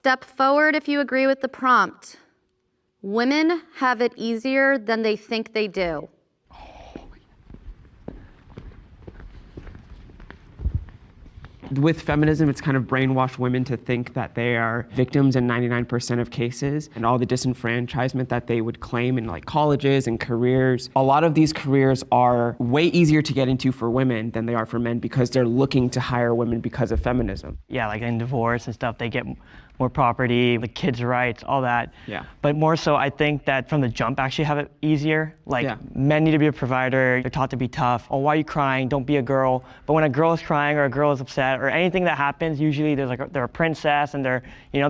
Step forward if you agree with the prompt. Women have it easier than they think they do. With feminism, it's kind of brainwashed women to think that they are victims in 99% of cases, and all the disenfranchisement that they would claim in like colleges and careers. A lot of these careers are way easier to get into for women than they are for men because they're looking to hire women because of feminism. Yeah, like in divorce and stuff, they get more property, the kids' rights, all that. Yeah. But more so, I think that from the jump actually have it easier. Like men need to be a provider, they're taught to be tough. Oh, why are you crying? Don't be a girl. But when a girl is crying or a girl is upset or anything that happens, usually they're a princess and they're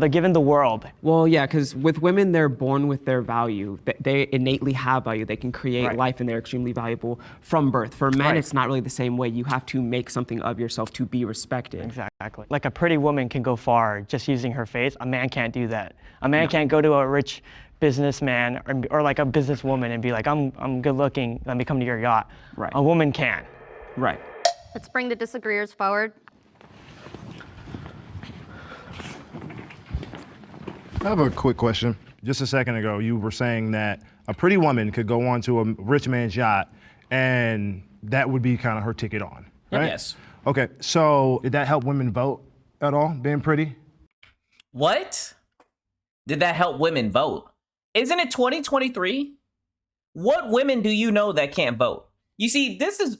given the world. Well, yeah, because with women, they're born with their value. They innately have value. They can create life and they're extremely valuable from birth. For men, it's not really the same way. You have to make something of yourself to be respected. Exactly. Like a pretty woman can go far just using her face. A man can't do that. A man can't go to a rich businessman or like a businesswoman and be like, I'm good looking, let me come to your yacht. Right. A woman can. Right. Let's bring the disagreeers forward. I have a quick question. Just a second ago, you were saying that a pretty woman could go onto a rich man's yacht and that would be kind of her ticket on, right? Yes. Okay, so did that help women vote at all, being pretty? What? Did that help women vote? Isn't it 2023? What women do you know that can't vote? You see, this is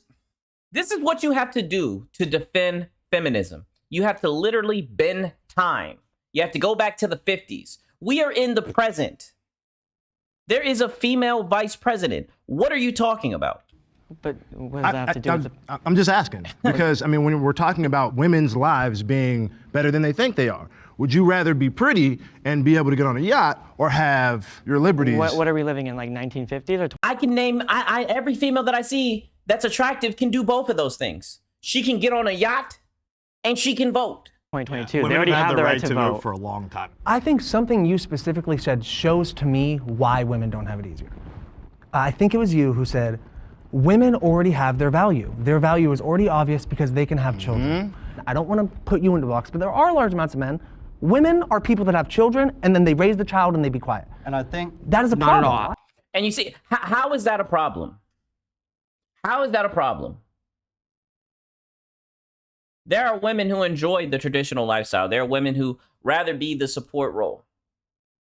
what you have to do to defend feminism. You have to literally bend time. You have to go back to the 50s. We are in the present. There is a female vice president. What are you talking about? But what does that have to do with the... I'm just asking because, I mean, when we're talking about women's lives being better than they think they are, would you rather be pretty and be able to get on a yacht or have your liberties? What are we living in, like 1950s? Or I can name, every female that I see that's attractive can do both of those things. She can get on a yacht and she can vote. 2022, Women they already have the right to vote. vote for a long time. I think something you specifically said shows to me why women don't have it easier. I think it was you who said, women already have their value. Their value is already obvious because they can have children. I don't want to put you into a box, but there are large amounts of men. Women are people that have children and then they raise the child and they be quiet. And I think that is a Not problem. at all. And you see, how is that a problem? How is that a problem? There are women who enjoy the traditional lifestyle. There are women who rather be the support role.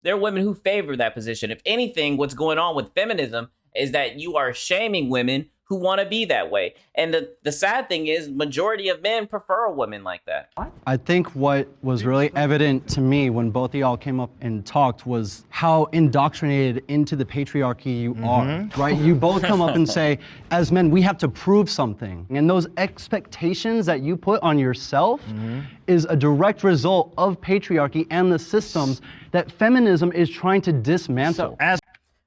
There are women who favor that position. If anything, what's going on with feminism is that you are shaming women who want to be that way. And the sad thing is, majority of men prefer a woman like that. I think what was really evident to me when both of y'all came up and talked was how indoctrinated into the patriarchy you are, right? You both come up and say, as men, we have to prove something. And those expectations that you put on yourself is a direct result of patriarchy and the systems that feminism is trying to dismantle.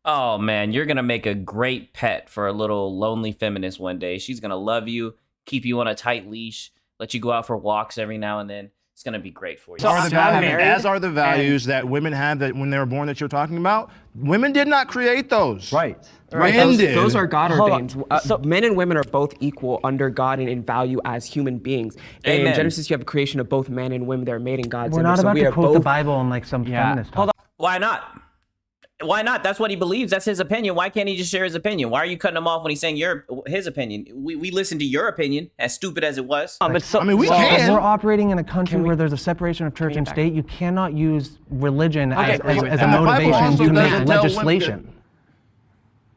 Oh man, you're gonna make a great pet for a little lonely feminist one day. She's gonna love you, keep you on a tight leash, let you go out for walks every now and then. It's gonna be great for you. So As are the values that women had that when they were born that you're talking about. Women did not create those. Right. Men did. Those are God Hold ordained. on. Men and women are both equal under God and in value as human beings. Amen. In Genesis, you have a creation of both men and women that are made in God's We're image. not So about we to are quote the both. Bible and like some feminist. Hold on. Why not? Why not? That's what he believes. That's his opinion. Why can't he just share his opinion? Why are you cutting him off when he's saying his opinion? We listened to your opinion, as stupid as it was. But so, I mean, we Well, can. we're operating in a country where there's a separation of church and state. You cannot use religion as a And the Bible motivation also to make doesn't tell women legislation.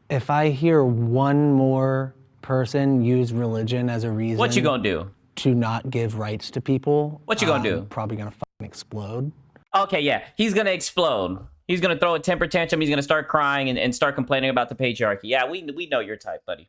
If I hear one more person use religion as a reason What you gonna do? to not give rights to people, What you gonna do? Probably gonna fucking explode. Okay, yeah, he's gonna explode. He's gonna throw a temper tantrum. He's gonna start crying and start complaining about the patriarchy. Yeah, we know your type, buddy.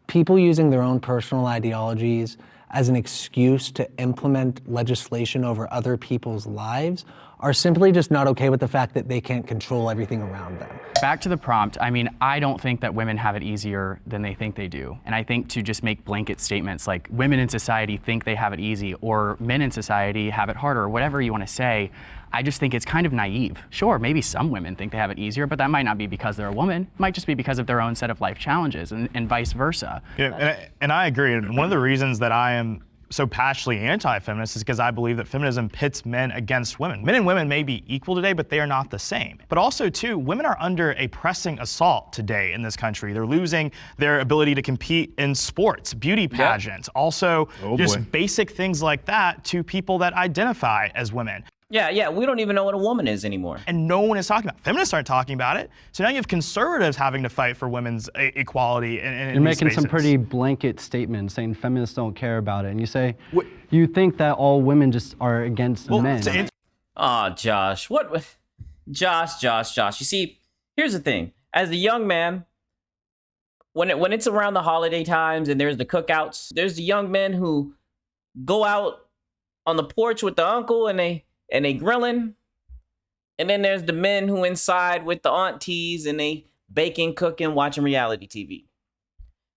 People using their own personal ideologies as an excuse to implement legislation over other people's lives are simply just not okay with the fact that they can't control everything around them. Back to the prompt, I mean, I don't think that women have it easier than they think they do. And I think to just make blanket statements like women in society think they have it easy or men in society have it harder, or whatever you want to say, I just think it's kind of naive. Sure, maybe some women think they have it easier, but that might not be because they're a woman. It might just be because of their own set of life challenges and vice versa. Yeah, and I agree. And one of the reasons that I am so passionately anti-feminist is because I believe that feminism pits men against women. Men and women may be equal today, but they are not the same. But also, too, women are under a pressing assault today in this country. They're losing their ability to compete in sports, beauty pageants, also just basic things like that to people that identify as women. Yeah, we don't even know what a woman is anymore. And no one is talking about it. Feminists aren't talking about it. So now you have conservatives having to fight for women's equality in You're making spaces. some pretty blanket statements saying feminists don't care about it. And you say, you think that all women just are against men. Oh, Josh, what? Josh. You see, here's the thing. As a young man, when it's around the holiday times and there's the cookouts, there's the young men who go out on the porch with the uncle and they grilling. And then there's the men who inside with the aunties and they baking, cooking, watching reality TV.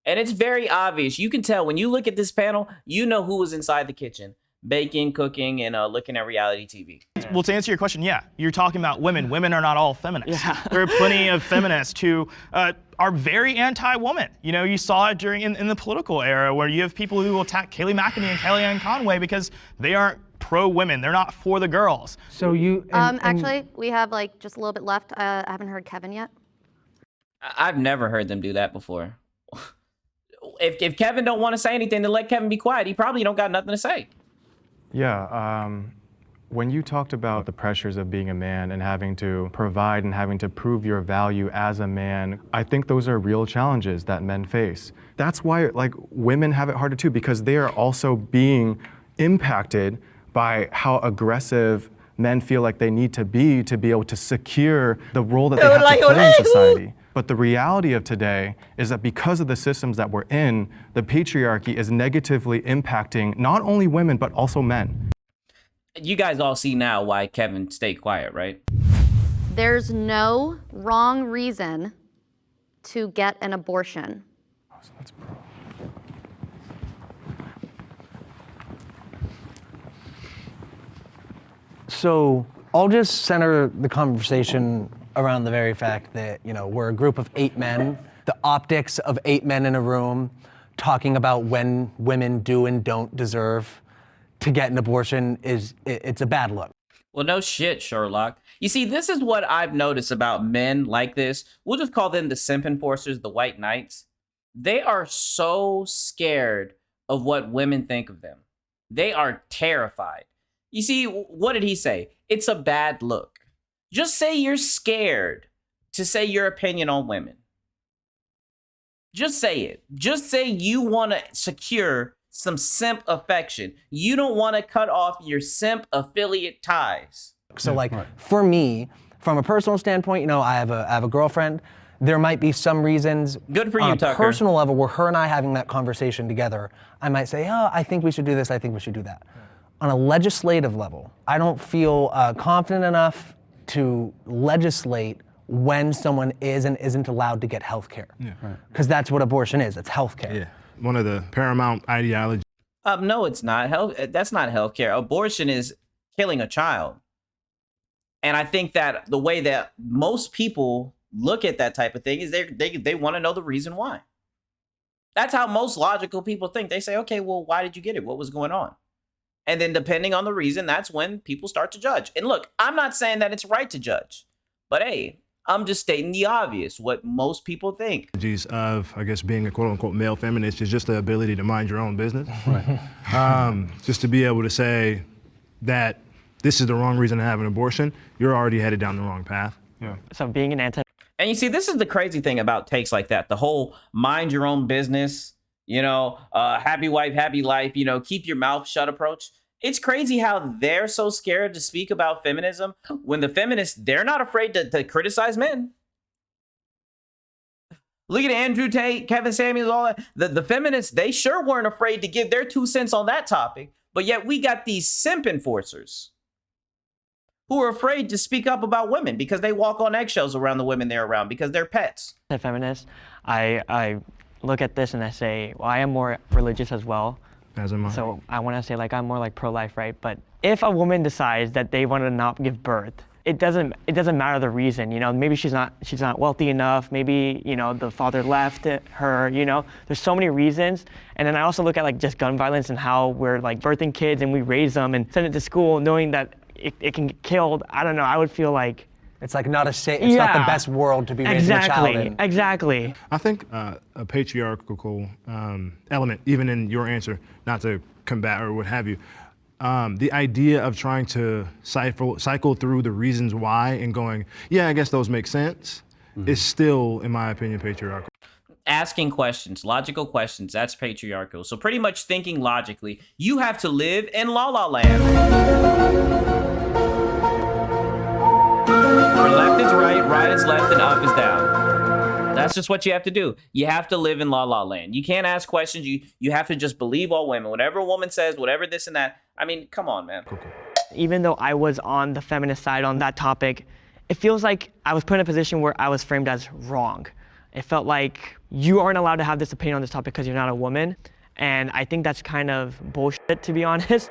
And it's very obvious. You can tell when you look at this panel, you know who was inside the kitchen, baking, cooking, and looking at reality TV. Well, to answer your question, yeah, you're talking about women. Women are not all feminists. Yeah. There are plenty of feminists who are very anti-woman. You know, you saw it during in the political era where you have people who will attack Kayleigh McEnany and Kellyanne Conway because they aren't pro-women. They're not for the girls. So you actually, we have like just a little bit left. I haven't heard Kevin yet. I've never heard them do that before. If Kevin don't want to say anything, then let Kevin be quiet. He probably don't got nothing to say. Yeah, when you talked about the pressures of being a man and having to provide and having to prove your value as a man, I think those are real challenges that men face. That's why, like, women have it harder too, because they are also being impacted by how aggressive men feel like they need to be able to secure the role that they have to play in society. But the reality of today is that because of the systems that we're in, the patriarchy is negatively impacting not only women, but also men. You guys all see now why Kevin stayed quiet, right? There's no wrong reason to get an abortion. So I'll just center the conversation around the very fact that, you know, we're a group of 8 men, the optics of 8 men in a room talking about when women do and don't deserve to get an abortion it's a bad look. Well, no shit, Sherlock. You see, this is what I've noticed about men like this. We'll just call them the simp enforcers, the white knights. They are so scared of what women think of them. They are terrified. You see, what did he say? It's a bad look. Just say you're scared to say your opinion on women. Just say it. Just say you want to secure some simp affection. You don't want to cut off your simp affiliate ties. So like for me, from a personal standpoint, you know, I have a girlfriend. There might be some reasons good for you, on a Tucker. personal level where her and I having that conversation together, I might say, oh, I think we should do this. I think we should do that. On a legislative level, I don't feel confident enough to legislate when someone is and isn't allowed to get health care. Because that's what abortion is, it's health care. Yeah. One of the paramount ideologies. No, it's not. That's not healthcare. Abortion is killing a child. And I think that the way that most people look at that type of thing is they want to know the reason why. That's how most logical people think. They say, okay, well, why did you get it? What was going on? And then depending on the reason, that's when people start to judge. And look, I'm not saying that it's right to judge, but hey, I'm just stating the obvious, what most people think. Of, I guess, being a quote unquote male feminist is just the ability to mind your own business. Right. Just to be able to say that this is the wrong reason to have an abortion, you're already headed down the wrong path. Yeah. So being an anti. And you see, this is the crazy thing about takes like that. The whole mind your own business, you know, happy wife, happy life, you know, keep your mouth shut approach. It's crazy how they're so scared to speak about feminism when the feminists, they're not afraid to criticize men. Look at Andrew Tate, Kevin Samuels, all that. The feminists, they sure weren't afraid to give their 2 cents on that topic. But yet we got these simp enforcers who are afraid to speak up about women because they walk on eggshells around the women they're around because they're pets. As a feminist, I look at this and I say, well, I am more religious as well. As am I. So I want to say, like, I'm more like pro-life, right? But if a woman decides that they want to not give birth, it doesn't matter the reason, you know, maybe she's not wealthy enough, maybe, you know, the father left her, you know, there's so many reasons. And then I also look at like just gun violence and how we're like birthing kids and we raise them and send it to school knowing that it can get killed. I don't know, I would feel like it's like not it's not the best world to be raising a child in. Exactly. I think a patriarchal element, even in your answer, not to combat or what have you, the idea of trying to cycle through the reasons why and going, yeah, I guess those make sense, is still, in my opinion, patriarchal. Asking questions, logical questions, that's patriarchal. So pretty much thinking logically, you have to live in La La Land. Where left is right, right is left, and up is down. That's just what you have to do. You have to live in La La Land. You can't ask questions. You have to just believe all women. Whatever a woman says, whatever this and that. I mean, come on, man. Even though I was on the feminist side on that topic, it feels like I was put in a position where I was framed as wrong. It felt like you aren't allowed to have this opinion on this topic because you're not a woman. And I think that's kind of bullshit, to be honest.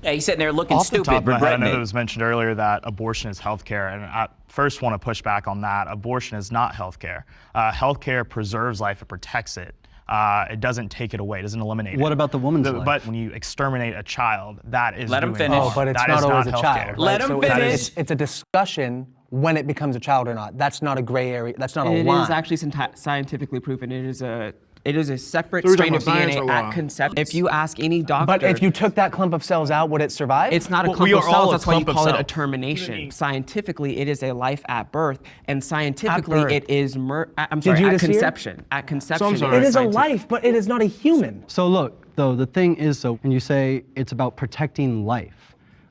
Yeah, he's sitting there looking Off stupid, the top of my head, I regretting know it. it was mentioned earlier that abortion is healthcare, and I first want to push back on that. Abortion is not healthcare. Healthcare preserves life, it protects it. It doesn't take it away, it doesn't eliminate it. What about the woman's life? But when you exterminate a child, that is Let him doing finish. harm. Oh, but it's That not is always a healthcare. child. Right? Let him So finish. It's a discussion when it becomes a child or not. That's not a gray area. That's not a It line. is actually scientifically proven. It is a separate So we're strain talking of about science DNA or law? at conception. If you ask any doctor, But if you took that clump of cells out, would it survive? it's not a Well, clump we of are all cells. a That's why you clump of call it a cells. termination. Scientifically, it is a life at birth, and scientifically, birth. it is. you At just hear? conception. At conception, sorry. It is a scientific. life, but it is not a human. So look, though, the thing is, so when you say it's about protecting life,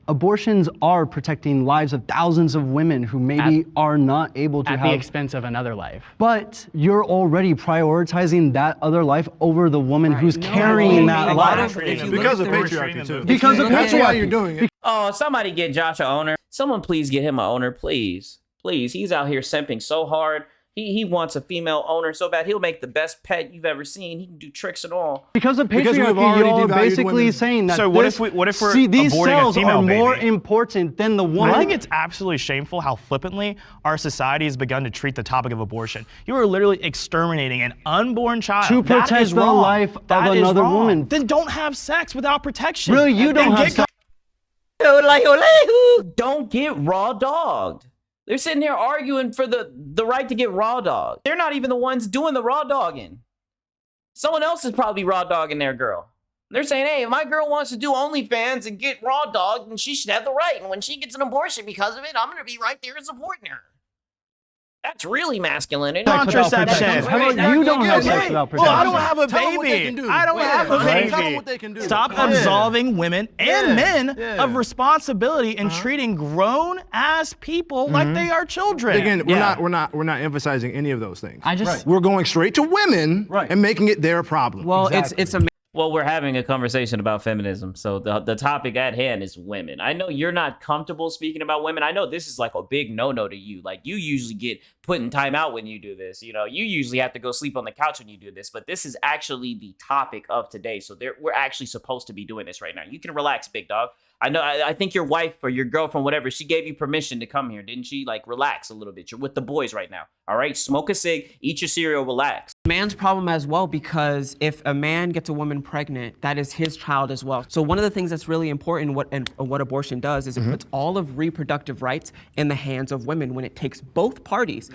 abortions are protecting lives of thousands of women who maybe are not able to At have. the expense of another life. But you're already prioritizing that other life over the woman who's carrying that life. Because of patriarchy, too. Because of That's why patriarchy. you're doing it. Oh, somebody get Josh an owner. Someone please get him an owner, please. Please, he's out here simping so hard. He wants a female owner so bad. He'll make the best pet you've ever seen. He can do tricks and all. Because of Because we've patriarchy, already you're devalued basically women. saying that. So what if we're see, these aborting a cells are female more baby? important than the woman. I think it's absolutely shameful how flippantly our society has begun to treat the topic of abortion. You are literally exterminating an unborn child. To That protect is the wrong. life of That is another wrong. woman. Then don't have sex without protection. Really, you don't And have get sex. Don't get raw dogged. They're sitting there arguing for the right to get raw dogged. They're not even the ones doing the raw dogging. Someone else is probably raw dogging their girl. They're saying, hey, if my girl wants to do OnlyFans and get raw dogged, then she should have the right. And when she gets an abortion because of it, I'm going to be right there supporting her. That's really masculine. Isn't it? Contraception. How about you don't have sex without Well, I protection? don't have a Tell them what they baby. can do. I don't have a Right. baby. Tell them what they can do. Stop Yeah. absolving women and men Yeah. of responsibility and treating grown ass people like they are children. Again, we're not emphasizing any of those things. I just- We're going straight to women Right. and making it their problem. Well, Exactly. it's a Well, we're having a conversation about feminism, so the topic at hand is women. I know you're not comfortable speaking about women. I know this is like a big no-no to you. Like, you usually get put in timeout when you do this. You know, you usually have to go sleep on the couch when you do this, but this is actually the topic of today. So we're actually supposed to be doing this right now. You can relax, big dog. I know. I think your wife or your girlfriend, whatever, she gave you permission to come here, didn't she? Like, relax a little bit. You're with the boys right now. All right, smoke a cig, eat your cereal, relax. man's problem as well, because if a man gets a woman pregnant, that is his child as well. So one of the things that's really important, what abortion does, is it puts all of reproductive rights in the hands of women when it takes both parties.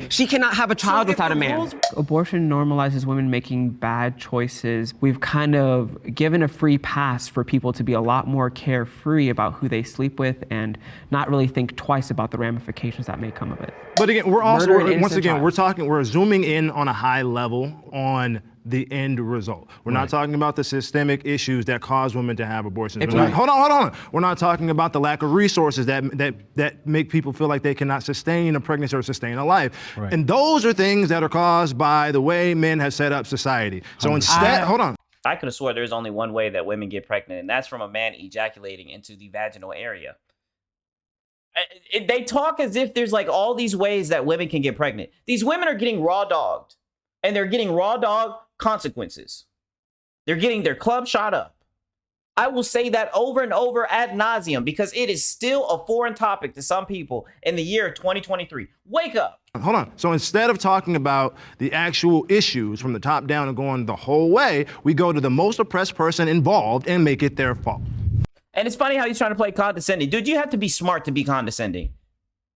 She cannot have a child without a man. Abortion normalizes women making bad choices. We've kind of given a free pass for people to be a lot more carefree about who they sleep with and not really think twice about the ramifications that may come of it. But again, we're also, Murder an once innocent again, child. we're zooming in on a high level on the end result. We're not talking about the systemic issues that cause women to have abortions. Hold on. We're not talking about the lack of resources that make people feel like they cannot sustain a pregnancy or sustain a life. Right. And those are things that are caused by the way men have set up society. So instead, hold on. I could have swore there's only one way that women get pregnant, and that's from a man ejaculating into the vaginal area. They talk as if there's like all these ways that women can get pregnant. These women are getting raw dogged, and they're getting raw dog consequences. They're getting their club shot up. I will say that over and over ad nauseum because it is still a foreign topic to some people in the year 2023. Wake up. Hold on. So instead of talking about the actual issues from the top down and going the whole way, we go to the most oppressed person involved and make it their fault. And it's funny how he's trying to play condescending. Dude, you have to be smart to be condescending.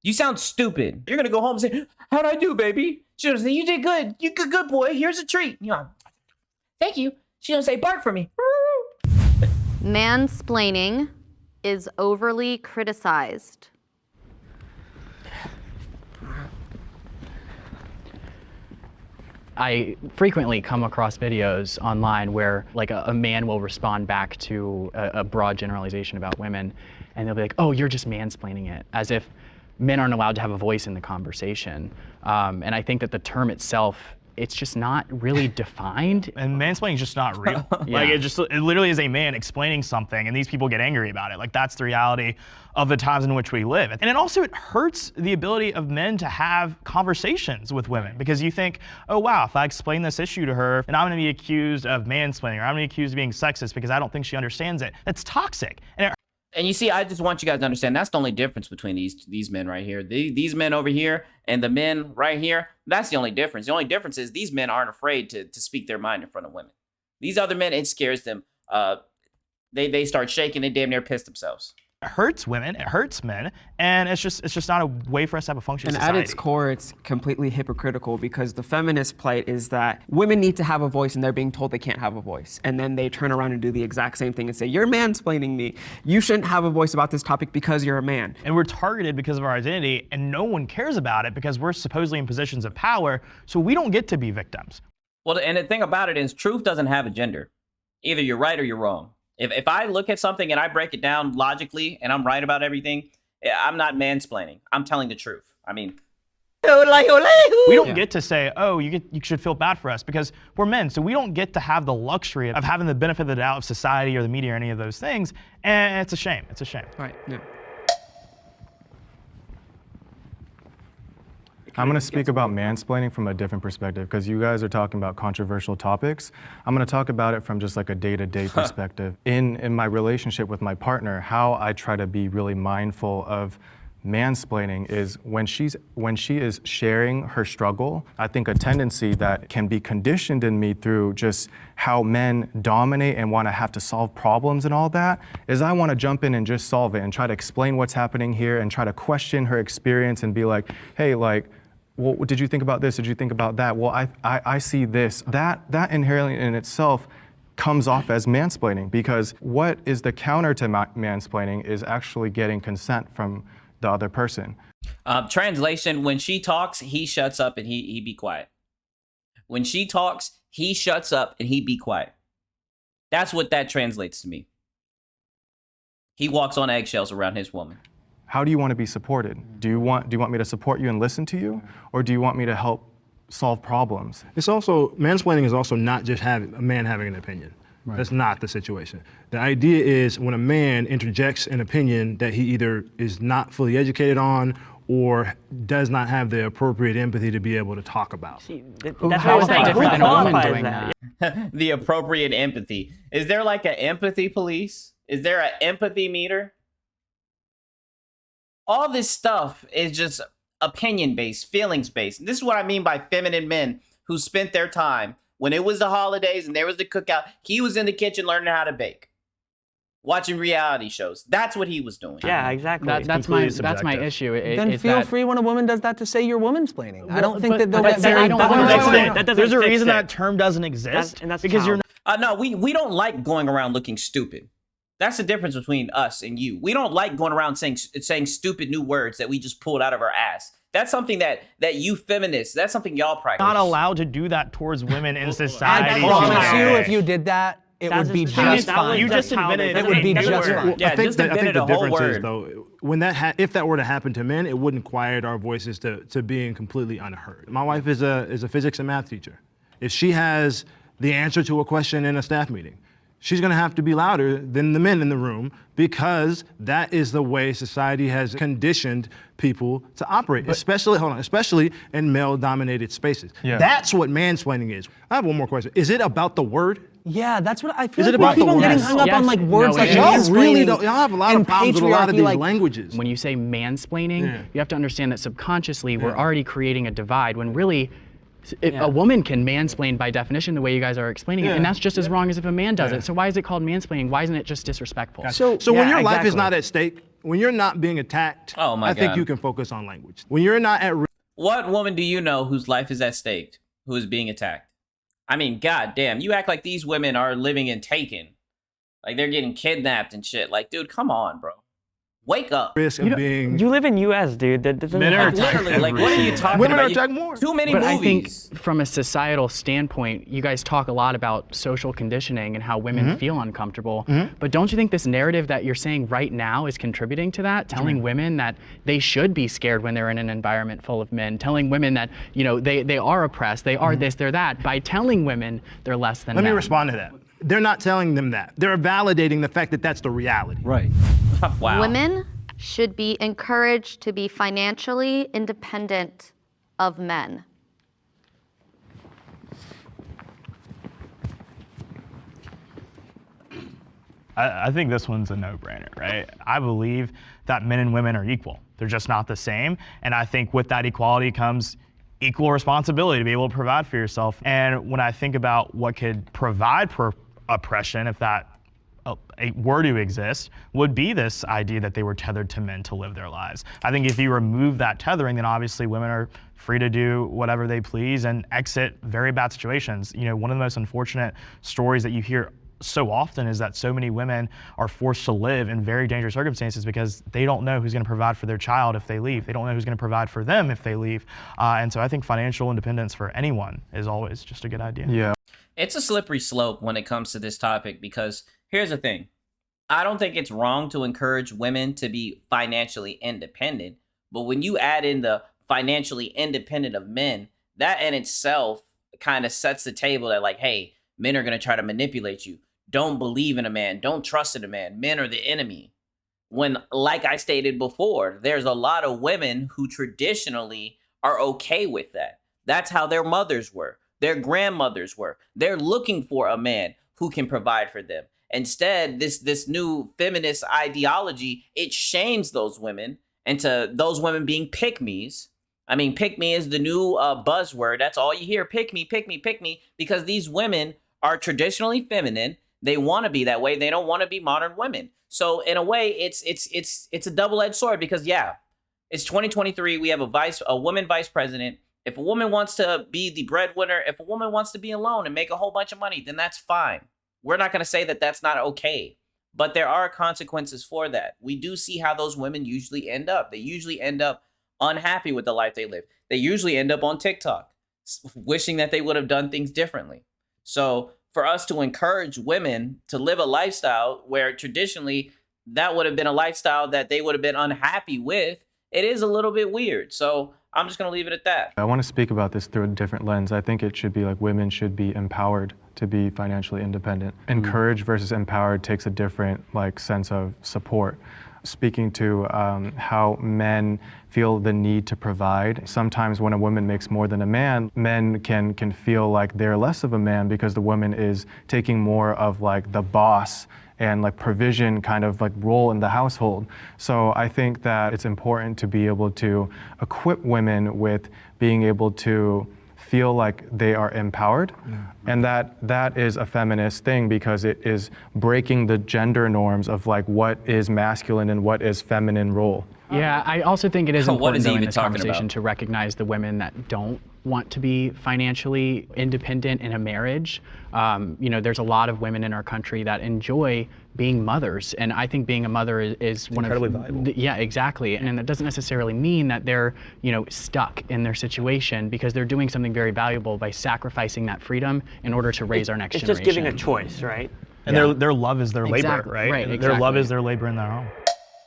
You sound stupid. You're going to go home and say, how'd I do, baby? She's going to say, you did good. You good boy. Here's a treat. You know, thank you. She's going to say, bark for me. Mansplaining is overly criticized. I frequently come across videos online where like a man will respond back to a broad generalization about women, and they'll be like, oh, you're just mansplaining it, as if men aren't allowed to have a voice in the conversation. And I think that the term itself, it's just not really defined. And mansplaining is just not real. Like it literally is a man explaining something and these people get angry about it. Like that's the reality of the times in which we live. And it hurts the ability of men to have conversations with women because you think, oh wow, if I explain this issue to her, then I'm gonna be accused of mansplaining or I'm gonna be accused of being sexist because I don't think she understands it. That's toxic. And you see, I just want you guys to understand that's the only difference between these men right here. These men over here and the men right here, that's the only difference. The only difference is these men aren't afraid to speak their mind in front of women. These other men, it scares them. They start shaking, they damn near piss themselves. It hurts women, it hurts men, and it's just not a way for us to have a functioning society. And at its core, it's completely hypocritical because the feminist plight is that women need to have a voice and they're being told they can't have a voice. And then they turn around and do the exact same thing and say, you're mansplaining me. You shouldn't have a voice about this topic because you're a man. And we're targeted because of our identity, and no one cares about it because we're supposedly in positions of power, so we don't get to be victims. Well, and the thing about it is truth doesn't have a gender. Either you're right or you're wrong. If I look at something and I break it down logically and I'm right about everything, I'm not mansplaining. I'm telling the truth. I mean, we don't get to say, oh, you should feel bad for us because we're men. So we don't get to have the luxury of having the benefit of the doubt of society or the media or any of those things. And it's a shame. It's a shame. Right. Yeah. I'm going to speak about mansplaining from a different perspective because you guys are talking about controversial topics. I'm going to talk about it from just like a day-to-day perspective. In my relationship with my partner, how I try to be really mindful of mansplaining is when she is sharing her struggle, I think a tendency that can be conditioned in me through just how men dominate and want to have to solve problems and all that is I want to jump in and just solve it and try to explain what's happening here and try to question her experience and be like, hey, like, well, did you think about this? Did you think about that? Well, I see this. That inherently in itself comes off as mansplaining because what is the counter to mansplaining is actually getting consent from the other person. Translation, when she talks, he shuts up and he be quiet. When she talks, he shuts up and he be quiet. That's what that translates to me. He walks on eggshells around his woman. How do you want to be supported? Do you want me to support you and listen to you? Or do you want me to help solve problems? It's also, mansplaining is also not just a man having an opinion. Right. That's not the situation. The idea is when a man interjects an opinion that he either is not fully educated on or does not have the appropriate empathy to be able to talk about. See, How is that different than a woman doing that? The appropriate empathy. Is there like an empathy police? Is there an empathy meter? All this stuff is just opinion-based, feelings-based. This is what I mean by feminine men who spent their time when it was the holidays and there was the cookout. He was in the kitchen learning how to bake, watching reality shows. That's what he was doing. Yeah, exactly. That's my issue. Then feel free when a woman does that to say you're womansplaining. I don't think that they'll but get very that doesn't There's a fix reason it. that term doesn't exist. And that's because you're No, we don't like going around looking stupid. That's the difference between us and you. We don't like going around saying stupid new words that we just pulled out of our ass. That's something that you feminists, that's something y'all practice. not allowed to do that towards women in society. I promise you, today. if you did that, it would be That's just fine. You just invented It would be just fine. Yeah, I think just the invented a whole difference is, word. though, when if that were to happen to men, it wouldn't quiet our voices to being completely unheard. My wife is a physics and math teacher. If she has the answer to a question in a staff meeting, she's going to have to be louder than the men in the room because that is the way society has conditioned people to operate, especially in male-dominated spaces. Yeah. That's what mansplaining is. I have one more question. Is it about the word? Yeah, that's what I feel. Is it like about we keep the on getting words? hung up on like words No, like it Y'all is. really mansplaining don't. Y'all have a lot and of problems with a lot of patriarchy, these like, languages. When you say mansplaining, Yeah. you have to understand that subconsciously we're already creating a divide when really a woman can mansplain by definition the way you guys are explaining it, and that's just as wrong as if a man does it. So why is it called mansplaining? Why isn't it just disrespectful? So when your life is not at stake, when you're not being attacked, Oh my I think God. you can focus on language. When you're not at What woman do you know whose life is at stake, who is being attacked? I mean, goddamn, you act like these women are living in Taken. Like they're getting kidnapped and shit. Like, dude, come on, bro. Wake up. risk of being. You live in U.S., dude. That doesn't Men are have- Literally, like, what are you talking Women about? are attacked more. Too many But I think movies. from a societal standpoint, you guys talk a lot about social conditioning and how women feel uncomfortable. But don't you think this narrative that you're saying right now is contributing to that? Telling women that they should be scared when they're in an environment full of men. Telling women that, you know, they are oppressed, they are this, they're that. By telling women they're less than Let men. me respond to that. They're not telling them that. They're validating the fact that that's the reality. Right. Wow. Women should be encouraged to be financially independent of men. I think this one's a no-brainer, right? I believe that men and women are equal. They're just not the same. And I think with that equality comes equal responsibility to be able to provide for yourself. And when I think about what could provide for oppression, if that were to exist, would be this idea that they were tethered to men to live their lives. I think if you remove that tethering, then obviously women are free to do whatever they please and exit very bad situations. You know, one of the most unfortunate stories that you hear so often is that so many women are forced to live in very dangerous circumstances because they don't know who's going to provide for their child if they leave. They don't know who's going to provide for them if they leave. And so I think financial independence for anyone is always just a good idea. Yeah. It's a slippery slope when it comes to this topic because here's the thing. I don't think it's wrong to encourage women to be financially independent, but when you add in the financially independent of men, that in itself kind of sets the table that like, hey, men are going to try to manipulate you. Don't believe in a man. Don't trust in a man. Men are the enemy. When, like I stated before, there's a lot of women who traditionally are okay with that. That's how their mothers were. Their grandmothers were. They're looking for a man who can provide for them. Instead, this new feminist ideology, it shames those women into those women being pick-me's. I mean, pick-me is the new buzzword. That's all you hear, pick-me, pick-me, pick-me, because these women are traditionally feminine. They want to be that way. They don't want to be modern women. So in a way, it's a double-edged sword because yeah, it's 2023. We have a woman vice president. If a woman wants to be the breadwinner, if a woman wants to be alone and make a whole bunch of money, then that's fine. We're not going to say that that's not okay, but there are consequences for that. We do see how those women usually end up. They usually end up unhappy with the life they live. They usually end up on TikTok, wishing that they would have done things differently. So for us to encourage women to live a lifestyle where traditionally that would have been a lifestyle that they would have been unhappy with, it is a little bit weird. So I'm just going to leave it at that. I want to speak about this through a different lens. I think it should be like women should be empowered to be financially independent. Encouraged versus empowered takes a different sense of support. Speaking to how men feel the need to provide. Sometimes when a woman makes more than a man, men can feel like they're less of a man because the woman is taking more of the boss and provision kind of role in the household. So I think that it's important to be able to equip women with being able to feel like they are empowered. And that is a feminist thing because it is breaking the gender norms of what is masculine and what is feminine role. Yeah, I also think it is What important is he though, in even this talking conversation about? to recognize the women that don't want to be financially independent in a marriage. There's a lot of women in our country that enjoy being mothers, and I think being a mother is one incredibly of valuable. Yeah, exactly, and that doesn't necessarily mean that they're stuck in their situation because they're doing something very valuable by sacrificing that freedom in order to raise our next It's generation. just giving a choice, right? And their love is their labor, Exactly, right? right, And their love exactly. is their labor in their home.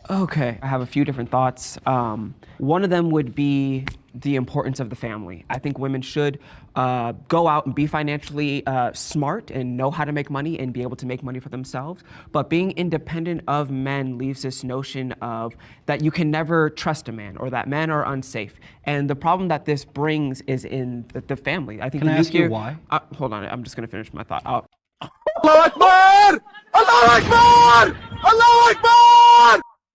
Okay, I have a few different thoughts. One of them would be the importance of the family. I think women should go out and be financially smart and know how to make money and be able to make money for themselves. But being independent of men leaves this notion of that you can never trust a man or that men are unsafe. And the problem that this brings is in the family. I think Can the I ask you nuclear- why? Hold on, I'm just gonna finish my thought.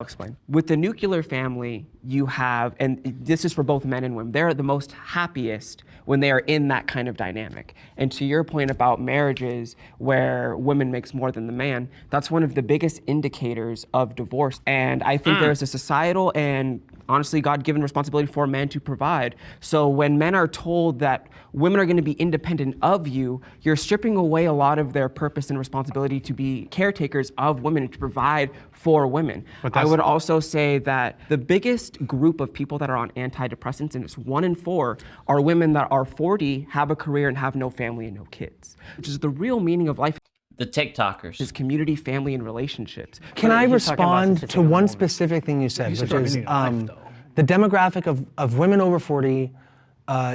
Explain. With the nuclear family, you have, and this is for both men and women, they're the most happiest when they are in that kind of dynamic. And to your point about marriages where women makes more than the man, that's one of the biggest indicators of divorce. And I think there's a societal and honestly God-given responsibility for men to provide. So when men are told that women are going to be independent of you, you're stripping away a lot of their purpose and responsibility to be caretakers of women and to provide for women. I would also say that the biggest group of people that are on antidepressants, and it's 1 in 4, are women that are 40, have a career, and have no family and no kids, which is the real meaning of life. The TikTokers. Is community, family, and relationships. Can I respond to one specific thing you said, which is the demographic of women over 40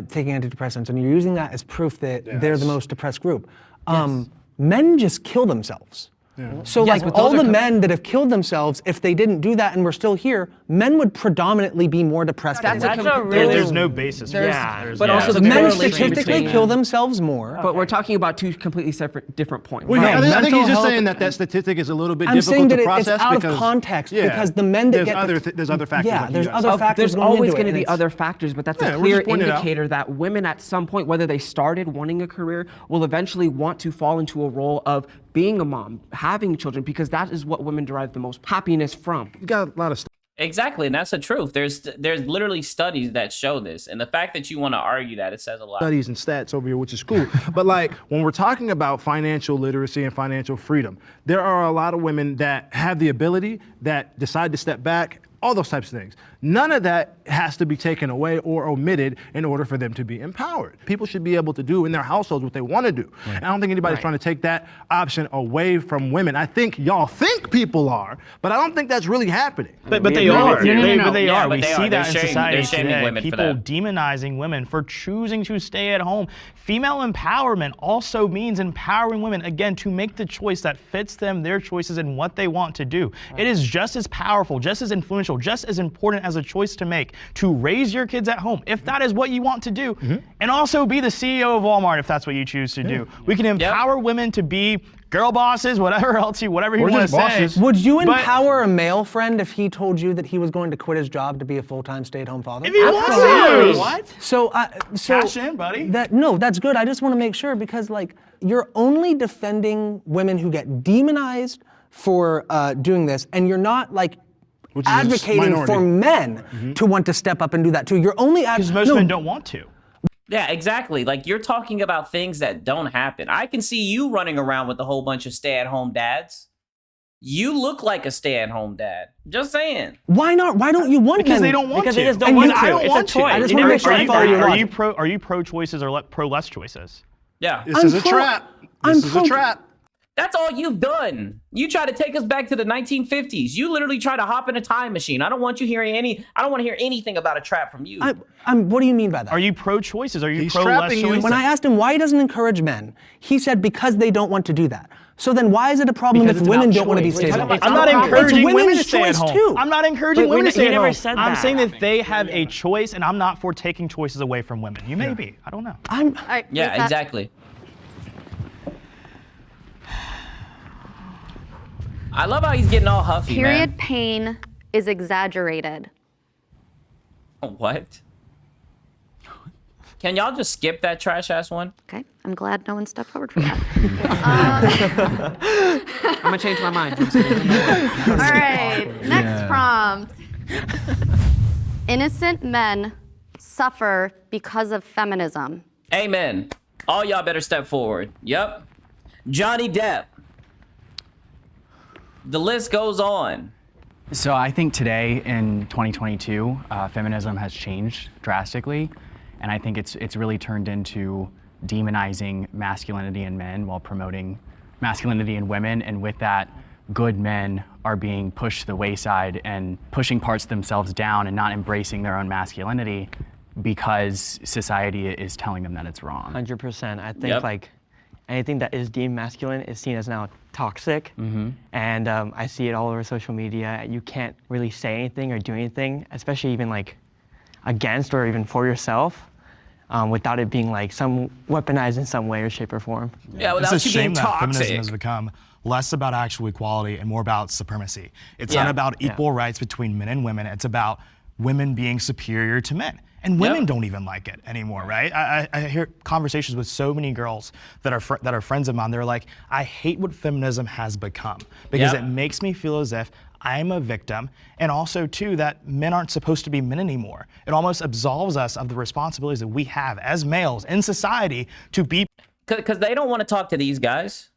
taking antidepressants, and you're using that as proof that they're the most depressed group. Men just kill themselves. So like all the men that have killed themselves, if they didn't do that and we're still here, men would predominantly be more depressed. There's no basis for that. But also the men correlation statistically between- kill themselves more. But we're talking about two completely separate, different points. Well, I think mental he's just health- saying that statistic is a little bit I'm saying difficult to that process it's out because of context because the men that there's other factors. Yeah, like you there's guys. other factors. There's going always into it, going to and be it's- other factors, but that's Yeah, a we're clear just pointing it out. indicator that women at some point, whether they started wanting a career, will eventually want to fall into a role of being a mom, having children, because that is what women derive the most happiness from. You got a lot of stuff. Exactly, and that's the truth. There's literally studies that show this, and the fact that you want to argue that, it says a lot. Studies and stats over here, which is cool. But like when we're talking about financial literacy and financial freedom, there are a lot of women that have the ability that decide to step back, all those types of things. None of that has to be taken away or omitted in order for them to be empowered. People should be able to do in their households what they want to do. And I don't think anybody's trying to take that option away from women. I think y'all think people are, but I don't think that's really happening. But they are. No, no, no, no. But they Yeah, are. but We they see are. that in They're society shaming today. women for People that. demonizing women for choosing to stay at home. Female empowerment also means empowering women, again, to make the choice that fits them, their choices, and what they want to do. It is just as powerful, just as influential, just as important as a choice to make to raise your kids at home, if that is what you want to do, and also be the CEO of Walmart if that's what you choose to do. We can empower women to be girl bosses, whatever else whatever you want to say. Would you empower a male friend if he told you that he was going to quit his job to be a full-time stay-at-home father? If he wants to. What? So Cash in, buddy. No, that's good. I just want to make sure because like you're only defending women who get demonized for doing this, and you're not like Which is advocating minority. for men to want to step up and do that too. You're only Because most men don't want to. Yeah, exactly. Like you're talking about things that don't happen. I can see you running around with a whole bunch of stay-at-home dads. You look like a stay-at-home dad. Just saying. Why not? Why don't you want Because men? they don't want Because to. they just don't And want you- to. I don't It's a want to. choice. I just You wanna never make sure I said follow that. your Are logic. you pro choices or pro less choices? Yeah. This is a trap. This is a pro- trap. That's all you've done. You try to take us back to the 1950s. You literally try to hop in a time machine. I don't want to hear anything about a trap from you. What do you mean by that? Are you pro choices? Are you He's pro less trapping you. choices? When I asked him why he doesn't encourage men, he said because they don't want to do that. So then why is it a problem Because if it's women about don't want to be choice. stay-at-home? It's I'm not about encouraging It's women to women's stay at choice, home. too. I'm not encouraging But women to he stay at never home. said I'm that. saying that they have a choice, and I'm not for taking choices away from women. You may be. I don't know. All right, yeah, with that- exactly. I love how he's getting all huffy, Period pain is exaggerated. man. What? Can y'all just skip that trash ass one? Okay, I'm glad no one stepped forward for that. I'm gonna change my mind. All right, next prompt. Innocent men suffer because of feminism. Amen. All y'all better step forward. Yep. Johnny Depp. The list goes on. So I think today in 2022, feminism has changed drastically, and I think it's really turned into demonizing masculinity in men while promoting masculinity in women, and with that, good men are being pushed to the wayside and pushing parts of themselves down and not embracing their own masculinity because society is telling them that it's wrong. 100%. I think Yep. like anything that is deemed masculine is seen as now toxic. And I see it all over social media. You can't really say anything or do anything, especially even like against or even for yourself. without it being like some weaponized in some way or shape or form. Yeah, It's without a you being shame that feminism toxic. has become less about actual equality and more about supremacy. It's not about equal rights between men and women. It's about women being superior to men. And women don't even like it anymore, right? I hear conversations with so many girls that are friends of mine. They're like, I hate what feminism has become because it makes me feel as if I'm a victim, and also too that men aren't supposed to be men anymore. It almost absolves us of the responsibilities that we have as males in society to be Because they don't want to talk to these guys.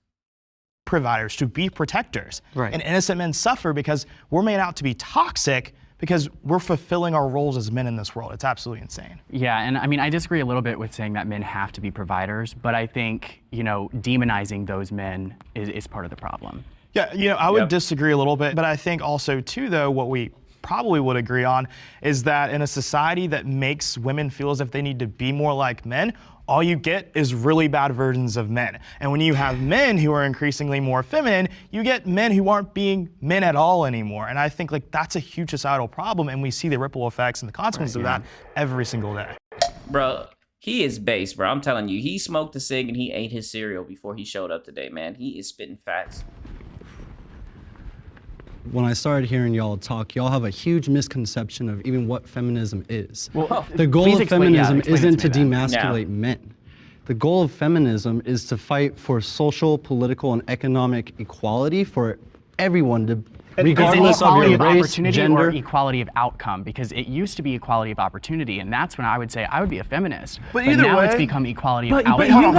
providers, to be protectors. Right. And innocent men suffer because we're made out to be toxic because we're fulfilling our roles as men in this world. It's absolutely insane. Yeah, and I mean, I disagree a little bit with saying that men have to be providers, but I think, demonizing those men is part of the problem. Yeah, I would disagree a little bit, but I think also too, though, what we probably would agree on is that in a society that makes women feel as if they need to be more like men, all you get is really bad versions of men. And when you have men who are increasingly more feminine, you get men who aren't being men at all anymore. And I think that's a huge societal problem, and we see the ripple effects and the consequences of that every single day. Bro, he is base, bro. I'm telling you, he smoked a cig and he ate his cereal before he showed up today, man. He is spitting facts. When I started hearing y'all talk, y'all have a huge misconception of even what feminism is. Well, the goal please of explain- feminism explain it isn't to me then. demasculate men. The goal of feminism is to fight for social, political, and economic equality for everyone, regardless is it of equality your of race, opportunity gender. or equality of outcome? Because it used to be equality of opportunity, and that's when I would say I would be a feminist. But either now it's way- become equality But- of but outcome. Hold on, You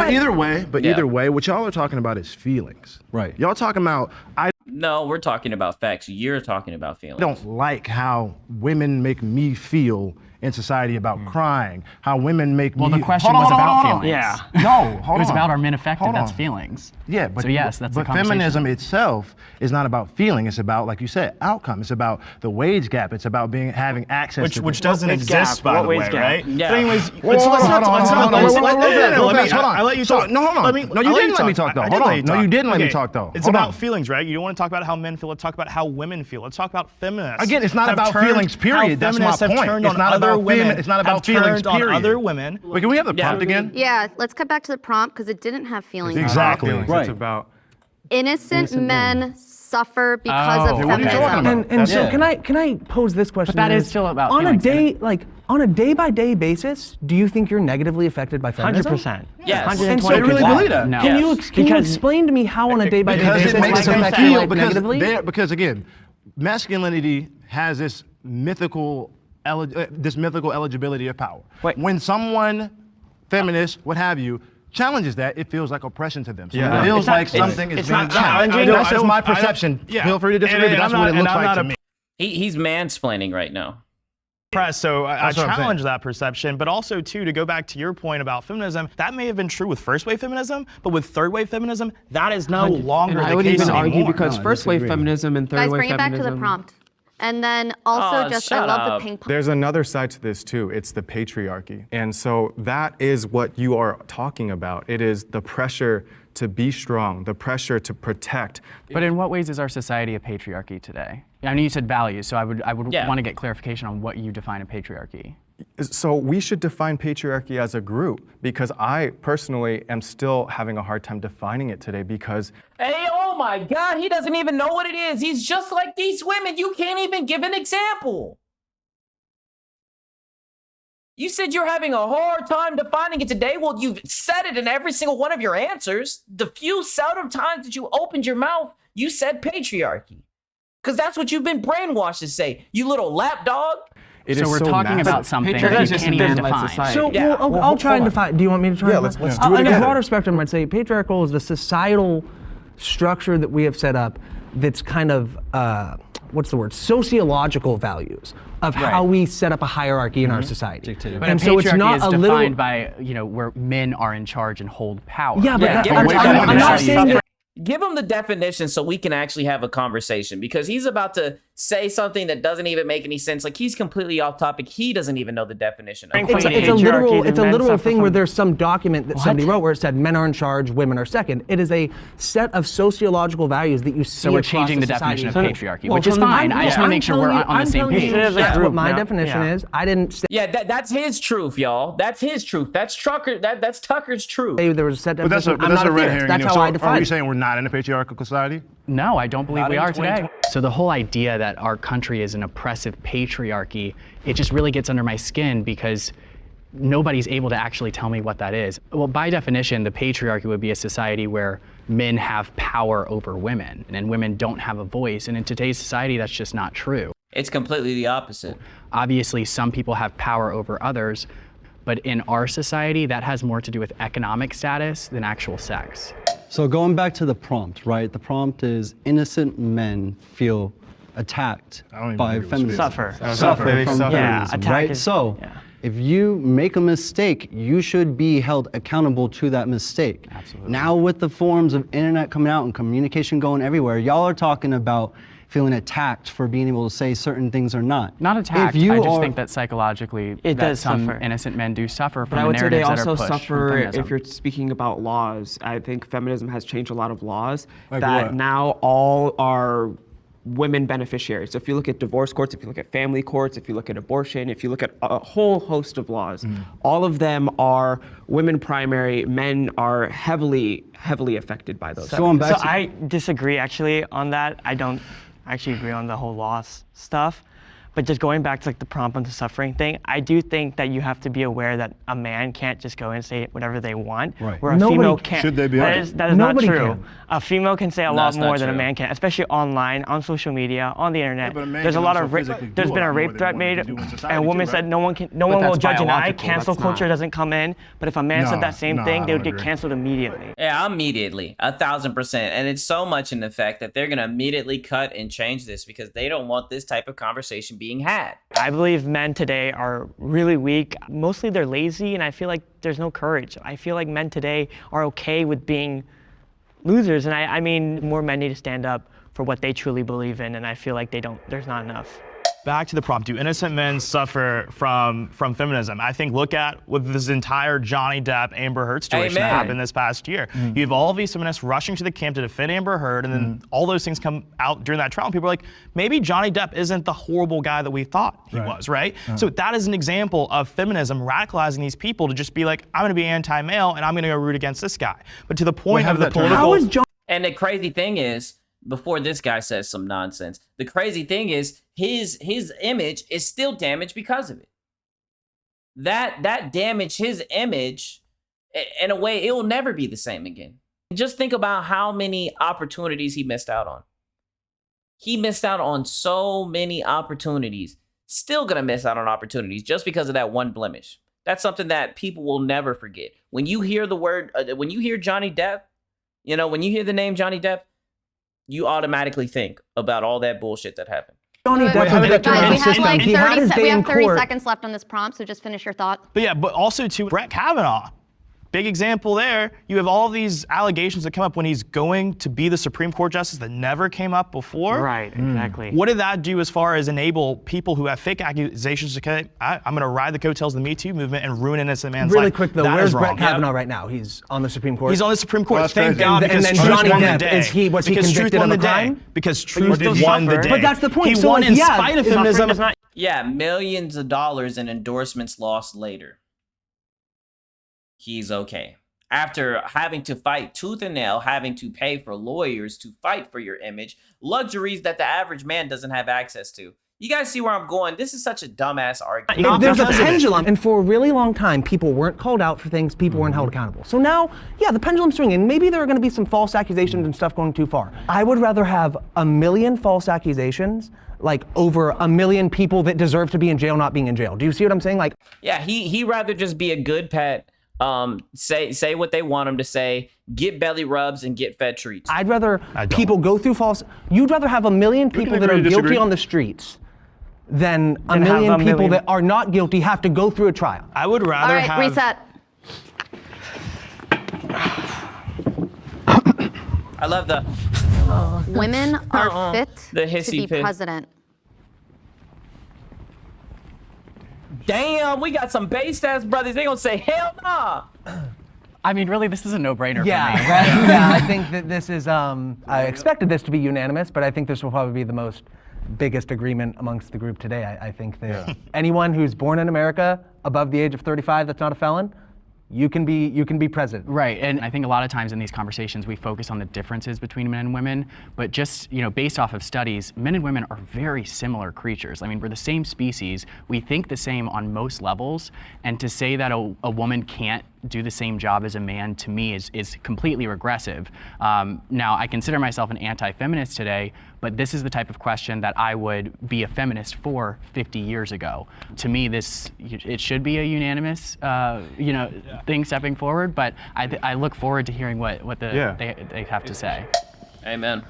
but guys- either way, what y'all are talking about is feelings. Right. Y'all talking about, I No, we're talking about facts. You're talking about feelings. don't like how women make me feel in society about crying, how women make me... Well, the question Hold on, was hold on, about hold on. feelings. Yeah. No, hold on. It was about are men affected? Hold That's on. feelings. Yeah, but so yes, that's but the conversation. feminism itself is not about feeling. It's about, like you said, outcome. It's about the wage gap. It's about having access to Which doesn't wage exist, gap? by What the wage way, gap? right? Yeah. But anyways, Hold on, hold on. I'll let you So, talk. no, hold on. No, you didn't let me talk, though. Hold on. No, you didn't let me Okay. talk, though. It's Hold about on. feelings, right? You don't want to talk about how men feel. Let's talk about how women feel. Let's talk about feminists. Again, it's not have about turned- feelings, period. how That's my feminists have point. turned It's on not other about women, it's not about have feelings, turned on period. other women. Wait, can we have the prompt again? Yeah, let's cut back to the prompt because it didn't have feelings. Exactly. Feelings. Right. It's about Innocent men suffer because of Oh, What are you feminism. talking about? And so Yeah. can I pose this question? that then? is still about on feelings, a day isn't on a day-by-day basis. Do you think you're negatively affected by feminism? 100%. Yes. And so, 120%. really believe that? No. Can you Yes. can you Because- explain to me how on a day-by-day Because basis it makes this them affects your feel, life negatively? because again, masculinity has this mythical eligibility of power. Wait. When someone, feminist, what have you, challenges that, it feels like oppression to them. So Yeah. it feels It's not- like something is it's being not done. challenging. That's just my perception. Yeah. Feel free to disagree, but that's what it looks like to me. He's mansplaining right now. Press, so I That's what I'm challenge saying. that perception, but also too, to go back to your point about feminism, that may have been true with first wave feminism, but with third wave feminism, that is no longer And the I would case even anymore. argue because No, I first wave disagree. feminism and third Guys, wave bring it back to feminism. the prompt. And then also Oh, just, I shut love up. the ping pong. There's another side to this too. It's the patriarchy. And so that is what you are talking about. It is the pressure to be strong, the pressure to protect. But in what ways is our society a patriarchy today? I know you said values, so I would Yeah. want to get clarification on what you define a patriarchy. So we should define patriarchy as a group, because I personally am still having a hard time defining it today because Hey, oh my God, he doesn't even know what it is. He's just like these women. You can't even give an example. You said you're having a hard time defining it today. Well, you've said it in every single one of your answers. The few seldom times that you opened your mouth, you said patriarchy. Because that's what you've been brainwashed to say, you little lapdog. it So is we're so talking massive. about something Patriarchy that is you just can't a even man-led define. society. So Yeah. I'll try and define. Do you want me to try? Yeah, and let's define? do it In a together. broader spectrum, I'd say patriarchal is the societal structure that we have set up that's kind of what's the word? Sociological values of how we set up a hierarchy in our society. Dictated. But And a so it's patriarchy not is a defined little. by, where men are in charge and hold power. Yeah, but Yeah, I'm get away from not that. saying that. Give him the definition so we can actually have a conversation, because he's about to say something that doesn't even make any sense. Like, he's completely off topic. He doesn't even know the definition of it. It's a literal thing where there's some document that somebody wrote where it said men are in charge, women are second. It is a set of sociological values that you see. So we're changing the definition of patriarchy, which is fine. I just want to make sure we're on the same page. That's what my definition is. I didn't say. Yeah, that's his truth, y'all. That's his truth. That's Tucker's truth. There was a set But that's definition. a red herring. That's how So I define are you it. saying we're not in a patriarchal society? No, I don't believe we are today. So the whole idea that our country is an oppressive patriarchy, it just really gets under my skin because nobody's able to actually tell me what that is. Well, by definition, the patriarchy would be a society where men have power over women and women don't have a voice. And in today's society, that's just not true. It's completely the opposite. Obviously, some people have power over others, but in our society, that has more to do with economic status than actual sex. So going back to the prompt, right? The prompt is innocent men feel attacked by feminism. Suffer. Suffer from feminism, attack right? is- So yeah. if you make a mistake, you should be held accountable to that mistake. Absolutely. Now with the forms of internet coming out and communication going everywhere, y'all are talking about feeling attacked for being able to say certain things or not. Not attacked, If you I just are- think that psychologically It that does some suffer. innocent men do suffer from But I the would say they narratives that also are pushed from suffer feminism. if you're speaking about laws. I think feminism has changed a lot of laws Like that what? now all are women beneficiaries. So if you look at divorce courts, if you look at family courts, if you look at abortion, if you look at a whole host of laws, all of them are women primary. Men are heavily affected by those. Going back So to- I disagree actually on that. I don't actually agree on the whole loss stuff. But just going back to like the prompt on the suffering thing, I do think that you have to be aware that a man can't just go and say whatever they want, Right. where a Nobody female can. can't. Should they be That able is, to? that is not Nobody true. can. A female can say a lot That's not more than a true. man can, especially online, on social media, on the internet. but a man There's a can lot also of rape. physically do There's a been lot a more rape than threat women made, do in society and a woman too, said right? no one will that's judge an eye. biological, Cancel that's culture not. doesn't come in. But if a man No, said that same no, thing, I they would don't get agree. canceled immediately. Yeah, immediately, 1,000%. And it's so much in the fact that they're going to immediately cut and change this because they don't want this type of conversation being had. I believe men today are really weak. Mostly they're lazy, and I feel like there's no courage. I feel like men today are okay with being losers, and I mean, more men need to stand up for what they truly believe in, and I feel like there's not enough. Back to the prompt, do innocent men suffer from feminism? I think look at with this entire Johnny Depp, Amber Heard situation that Amen. happened this past year. You have all of these feminists rushing to the camp to defend Amber Heard, and then all those things come out during that trial, and people are like, maybe Johnny Depp isn't the horrible guy that we thought he was, right? So that is an example of feminism radicalizing these people to just be like, I'm gonna be anti-male, and I'm gonna go root against this guy. But to the point how of did the that turn out? political... How is John? And the crazy thing is, before this guy says some nonsense, the crazy thing is his image is still damaged because of it. That damaged his image in a way it will never be the same again. Just think about how many opportunities he missed out on. He missed out on so many opportunities. Still gonna miss out on opportunities just because of that one blemish. That's something that people will never forget. When you hear the word, when you hear Johnny Depp, when you hear the name Johnny Depp, you automatically think about all that bullshit that happened. Johnny Wait, Depp wait, was wait, victim guys, of we the have system. like He had his 30 day we in have 30 court. seconds left on this prompt, so just finish your thought. But yeah, but also to Brett Kavanaugh, big example there. You have all these allegations that come up when he's going to be the Supreme Court justice that never came up before. Right, exactly. What did that do as far as enable people who have fake accusations to say, I'm going to ride the coattails of the Me Too movement and ruin an innocent man's life? Really quick though, That where's is Brett wrong. Kavanaugh right now? He's on the Supreme Court. He's on the Supreme Court. Well, that's Thank crazy. God, And because then truth Johnny won the Depp, day. was he Because truth convicted won of the a day. crime? Because you truth still won the suffer. day. But that's the point. He So, won like, in yeah, spite of if- feminism. It's not- Yeah, millions of dollars in endorsements lost later. He's okay. After having to fight tooth and nail, having to pay for lawyers to fight for your image, luxuries that the average man doesn't have access to. You guys see where I'm going? This is such a dumbass argument. There's a because of it. pendulum, and for a really long time, people weren't called out for things, people weren't held accountable. So now, yeah, the pendulum's swinging. Maybe there are going to be some false accusations and stuff going too far. I would rather have 1 million false accusations, like over 1 million people that deserve to be in jail not being in jail. Do you see what I'm saying? Like, Yeah, he rather just be a good pet, say what they want him to say, get belly rubs and get fed treats. I'd rather don't. people go through false. You'd rather have 1 million people that agree are to guilty disagree. on the streets than a Than have million a people million- that are not guilty have to go through a trial. I would All rather right, have... reset. I love the Women are fit The to hissy be fit. president. damn. We got some based ass brothers. They gonna say hell nah. I mean, really, this is a no-brainer Yeah, for me. right. Yeah, I think that this is. I expected this to be unanimous, but I think this will probably be the most biggest agreement amongst the group today. I think that anyone who's born in America above the age of 35 that's not a felon, you can be president. Right, and I think a lot of times in these conversations we focus on the differences between men and women, but just, based off of studies, men and women are very similar creatures. I mean, we're the same species, we think the same on most levels, and to say that a woman can't do the same job as a man, to me, is completely regressive. Now, I consider myself an anti-feminist today, but this is the type of question that I would be a feminist for 50 years ago. To me, it should be a unanimous, thing stepping forward, but I look forward to hearing what they have to say. Amen.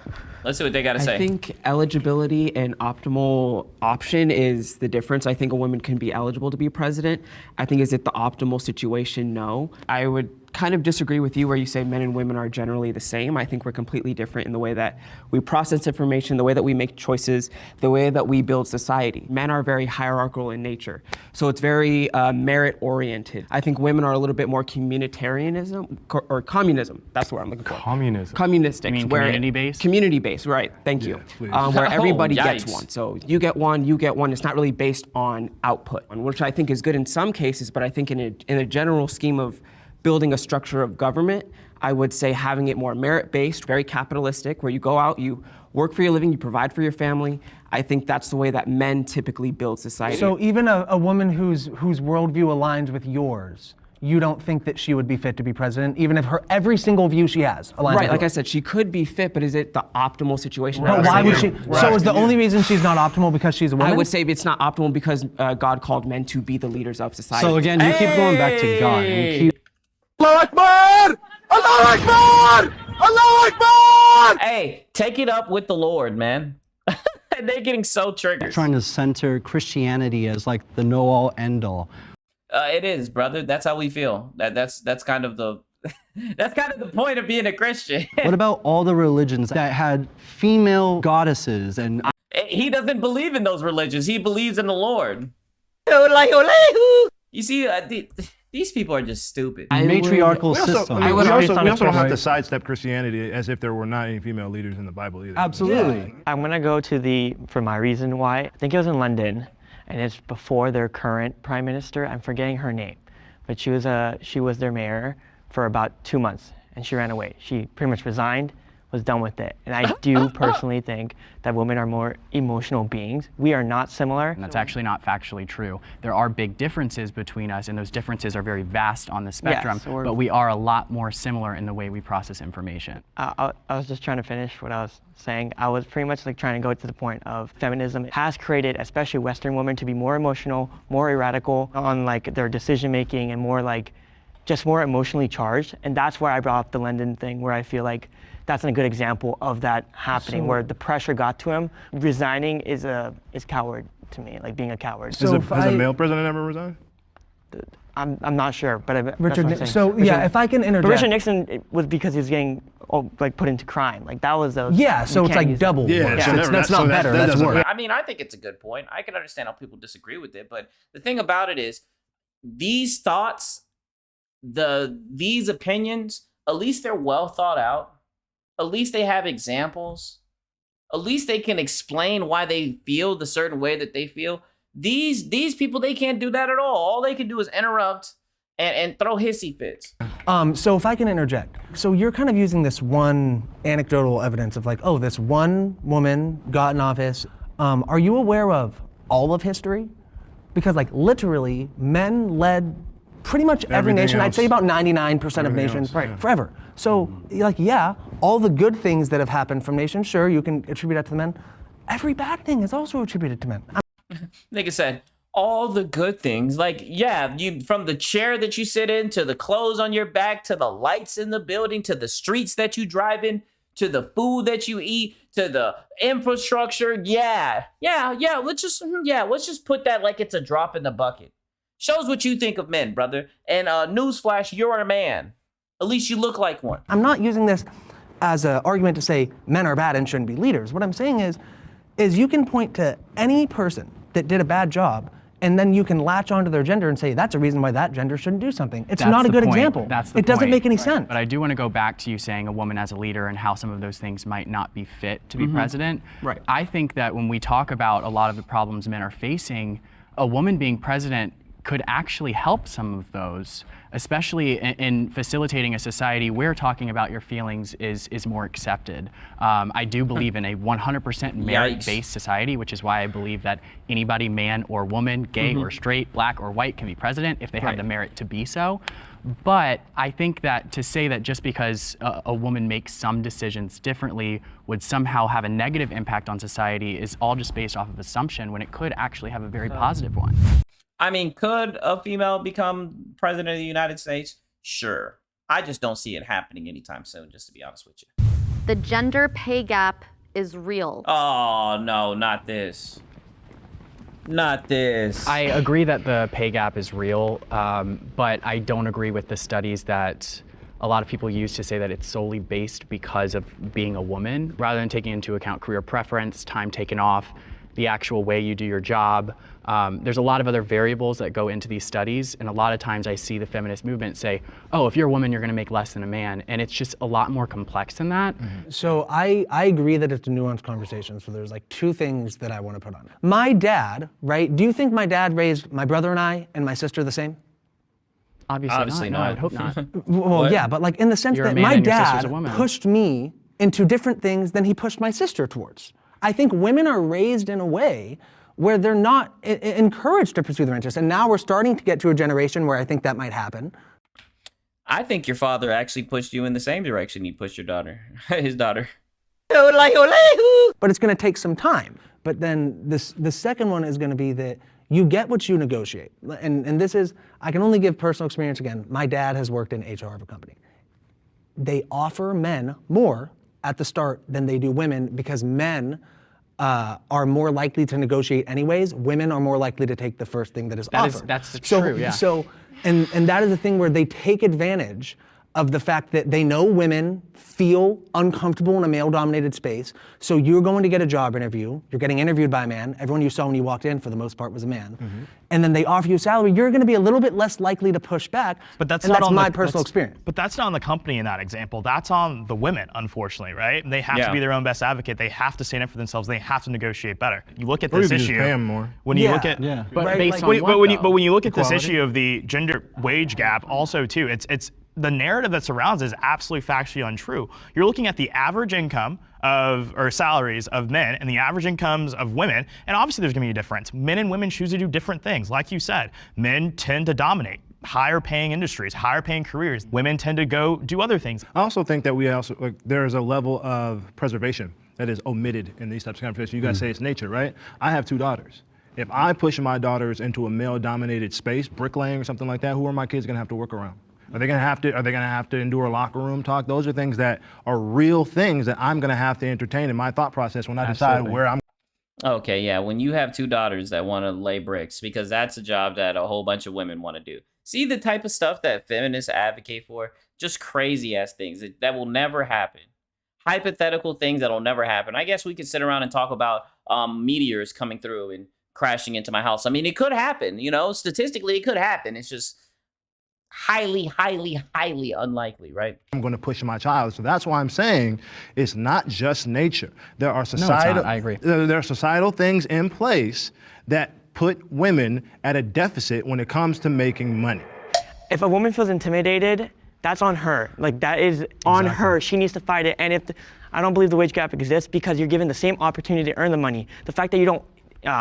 Let's see what they got to say. I think eligibility and optimal option is the difference. I think a woman can be eligible to be president. I think is it the optimal situation? No. I would kind of disagree with you where you say men and women are generally the same. I think we're completely different in the way that we process information, the way that we make choices, the way that we build society. Men are very hierarchical in nature, so it's very merit-oriented. I think women are a little bit more communitarianism or communism. That's what I'm looking for. Communism. Communistic. You mean community-based? Community-based, right? Thank you. please. Where everybody gets yikes. one. So you get one, you get one. It's not really based on output, which I think is good in some cases, but I think in a general scheme of building a structure of government, I would say having it more merit-based, very capitalistic, where you go out, you work for your living, you provide for your family. I think that's the way that men typically build society. So even a woman whose worldview aligns with yours, you don't think that she would be fit to be president, even if every single view she has aligns Right, with like I yours? said, she could be fit, but is it the optimal situation? But why would she? So is the only reason she's not optimal because she's a woman? I would say it's not optimal because God called men to be the leaders of society. So again, you keep going back to God and you keep Hey, take it up with the Lord, man. They're getting so triggered. trying to center Christianity as like the know-all, end-all. It is, brother. That's how we feel. That's kind of the that's kind of the point of being a Christian. What about all the religions that had female goddesses and He doesn't believe in those religions. He believes in the Lord. You see, these people are just stupid. matriarchal system? We also don't have Right. to sidestep Christianity as if there were not any female leaders in the Bible either. Absolutely. I'm gonna go to for my reason why. I think it was in London, and it's before their current prime minister. I'm forgetting her name, but she was their mayor for about 2 months, and she ran away. She pretty much resigned, was done with it. And I do personally think that women are more emotional beings. We are not similar. And that's actually not factually true. There are big differences between us, and those differences are very vast on the spectrum, but we are a lot more similar in the way we process information. I was just trying to finish what I was saying. I was pretty much like trying to go to the point of feminism has created, especially Western women, to be more emotional, more erratical on like their decision making, and more like just more emotionally charged. And that's where I brought up the London thing, where I feel like that's a good example of that happening, where the pressure got to him. Resigning is coward to me, like being a coward. So Has a male president ever resigned? I'm not sure, but that's what I'm Richard, saying. so yeah, if I can interject. But Richard Nixon, it was because he was getting put into crime. Like that was the Yeah, so you it's can't like use double that. worse. so never- That's so not that- better, that that's doesn't worse. matter. I mean, I think it's a good point. I can understand how people disagree with it, but the thing about it is, these thoughts, these opinions, at least they're well thought out. At least they have examples. At least they can explain why they feel the certain way that they feel. These people, they can't do that at all. All they can do is interrupt and throw hissy fits. So if I can interject. So you're kind of using this one anecdotal evidence of like, oh, this one woman got in office. Are you aware of all of history? Because like literally, men led pretty much every Everything nation. I'd else. say about 99% of Everything nations, else, yeah. forever. So like, yeah, all the good things that have happened from nations, sure, you can attribute that to the men. Every bad thing is also attributed to men. Nigga said, all the good things. Like, yeah, you from the chair that you sit in, to the clothes on your back, to the lights in the building, to the streets that you drive in, to the food that you eat, to the infrastructure. Yeah. Let's just put that like it's a drop in the bucket. Shows what you think of men, brother. And newsflash, you're a man. At least you look like one. I'm not using this as an argument to say men are bad and shouldn't be leaders. What I'm saying is you can point to any person that did a bad job, and then you can latch onto their gender and say that's a reason why that gender shouldn't do something. It's That's not a the good point. example. That's the it doesn't point. make any sense. But I do want to go back to you saying a woman as a leader and how some of those things might not be fit to be president. Right. I think that when we talk about a lot of the problems men are facing, a woman being president could actually help some of those, especially in facilitating a society where talking about your feelings is more accepted. I do believe in a 100% merit-based society, which is why I believe that anybody, man or woman, gay or straight, black or white, can be president if they have the merit to be so. But I think that to say that just because a woman makes some decisions differently would somehow have a negative impact on society is all just based off of assumption, when it could actually have a very positive one. I mean, could a female become president of the United States? Sure. I just don't see it happening anytime soon, just to be honest with you. The gender pay gap is real. Oh, no, not this. Not this. I agree that the pay gap is real, but I don't agree with the studies that a lot of people use to say that it's solely based because of being a woman, rather than taking into account career preference, time taken off, the actual way you do your job. There's a lot of other variables that go into these studies, and a lot of times I see the feminist movement say, oh, if you're a woman, you're gonna make less than a man, and it's just a lot more complex than that. So I agree that it's a nuanced conversation, so there's like two things that I want to put on it. My dad, right, do you think my dad raised my brother and my sister the same? Obviously No, I not. would hope not. Well, yeah, but like in the sense You're a that man my and your sister's dad a woman. pushed me into different things than he pushed my sister towards. I think women are raised in a way where they're not encouraged to pursue their interests. And now we're starting to get to a generation where I think that might happen. I think your father actually pushed you in the same direction he pushed your daughter, his daughter. But it's going to take some time. But then the second one is going to be that you get what you negotiate. And this is, I can only give personal experience again. My dad has worked in HR of a company. They offer men more at the start than they do women because men are more likely to negotiate anyways. Women are more likely to take the first thing that is offered. That's true, yeah. So, and that is the thing where they take advantage of the fact that they know women feel uncomfortable in a male-dominated space. So you're going to get a job interview. You're getting interviewed by a man. Everyone you saw when you walked in, for the most part, was a man. And then they offer you a salary. You're going to be a little bit less likely to push back. But that's and not that's on my the, personal experience. But that's not on the company in that example. That's on the women, unfortunately, right? They have to be their own best advocate. They have to stand up for themselves. They have to negotiate better. You look at Or this you just issue. pay 'em more. When you look at But Right, based like- on but what, when you look at this Equality. issue of the gender wage gap, also too, it's the narrative that surrounds it is absolutely factually untrue. You're looking at the average income or salaries of men and the average incomes of women, and obviously there's gonna be a difference. Men and women choose to do different things. Like you said, men tend to dominate higher paying industries, higher paying careers. Women tend to go do other things. I also think that there is a level of preservation that is omitted in these types of conversations. You guys say it's nature, right? I have 2 daughters. If I push my daughters into a male-dominated space, bricklaying or something like that, who are my kids gonna have to work around? Are they gonna have to endure locker room talk? Those are things that are real things that I'm gonna have to entertain in my thought process when I decide Absolutely. where I'm. Okay, yeah, when you have 2 daughters that want to lay bricks, because that's a job that a whole bunch of women want to do. See the type of stuff that feminists advocate for? Just crazy ass things that will never happen. Hypothetical things that'll never happen. I guess we could sit around and talk about meteors coming through and crashing into my house. I mean, it could happen, you know, statistically it could happen. It's just highly unlikely, right? I'm going to push my child. So that's why I'm saying it's not just nature. There are not. societal. I agree. There are societal things in place that put women at a deficit when it comes to making money. If a woman feels intimidated, that's on her. Like, that is on her. She needs to fight it. And I don't believe the wage gap exists because you're given the same opportunity to earn the money. The fact that you don't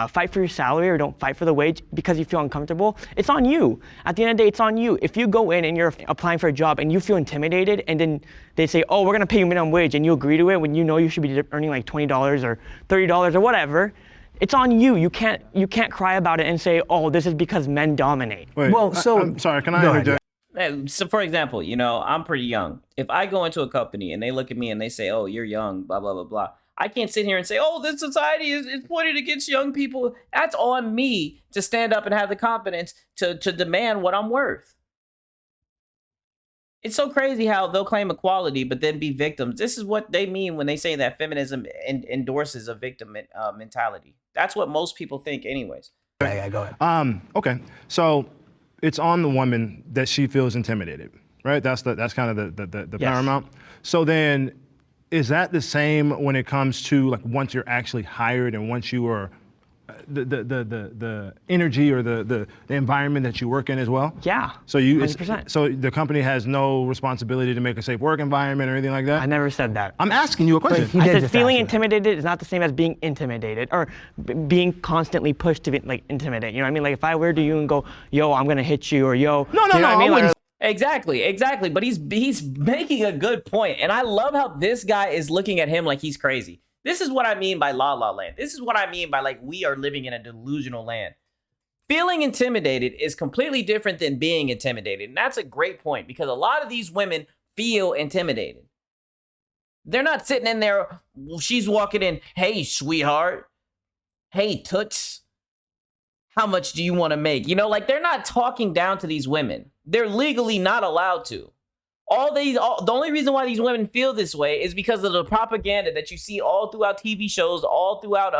fight for your salary or don't fight for the wage because you feel uncomfortable, it's on you. At the end of the day, it's on you. If you go in and you're applying for a job and you feel intimidated and then they say, oh, we're gonna pay you minimum wage, and you agree to it when you know you should be earning like $20 or $30 or whatever, it's on you. You can't cry about it and say, oh, this is because men dominate. Wait, Well, so- I'm sorry, can I Go ahead, interject? So for example, you know, I'm pretty young. If I go into a company and they look at me and they say, oh, you're young, blah, blah, blah, blah. I can't sit here and say, oh, this society is pointed against young people. That's on me to stand up and have the confidence to demand what I'm worth. It's so crazy how they'll claim equality, but then be victims. This is what they mean when they say that feminism endorses a victim mentality. That's what most people think anyways. Yeah, go ahead. Okay, so it's on the woman that she feels intimidated, right? That's kind of the Yes. paramount. So then, is that the same when it comes to like once you're actually hired and once you are the energy or the environment that you work in as well? Yeah. So you 100%. so the company has no responsibility to make a safe work environment or anything like that? I never said that. I'm asking you a question. He I did said just feeling ask you that. intimidated is not the same as being intimidated or being constantly pushed to be like intimidate. You know what I mean? Like if I were to you and go, yo, I'm gonna hit you, or yo, No, you know what I mean? Like, Exactly. But he's making a good point, and I love how this guy is looking at him like he's crazy. This is what I mean by La La Land. This is what I mean by like we are living in a delusional land. Feeling intimidated is completely different than being intimidated, and that's a great point because a lot of these women feel intimidated. They're not sitting in there. She's walking in. Hey, sweetheart. Hey, toots. How much do you want to make? You know, like they're not talking down to these women. They're legally not allowed to. The only reason why these women feel this way is because of the propaganda that you see all throughout TV shows, all throughout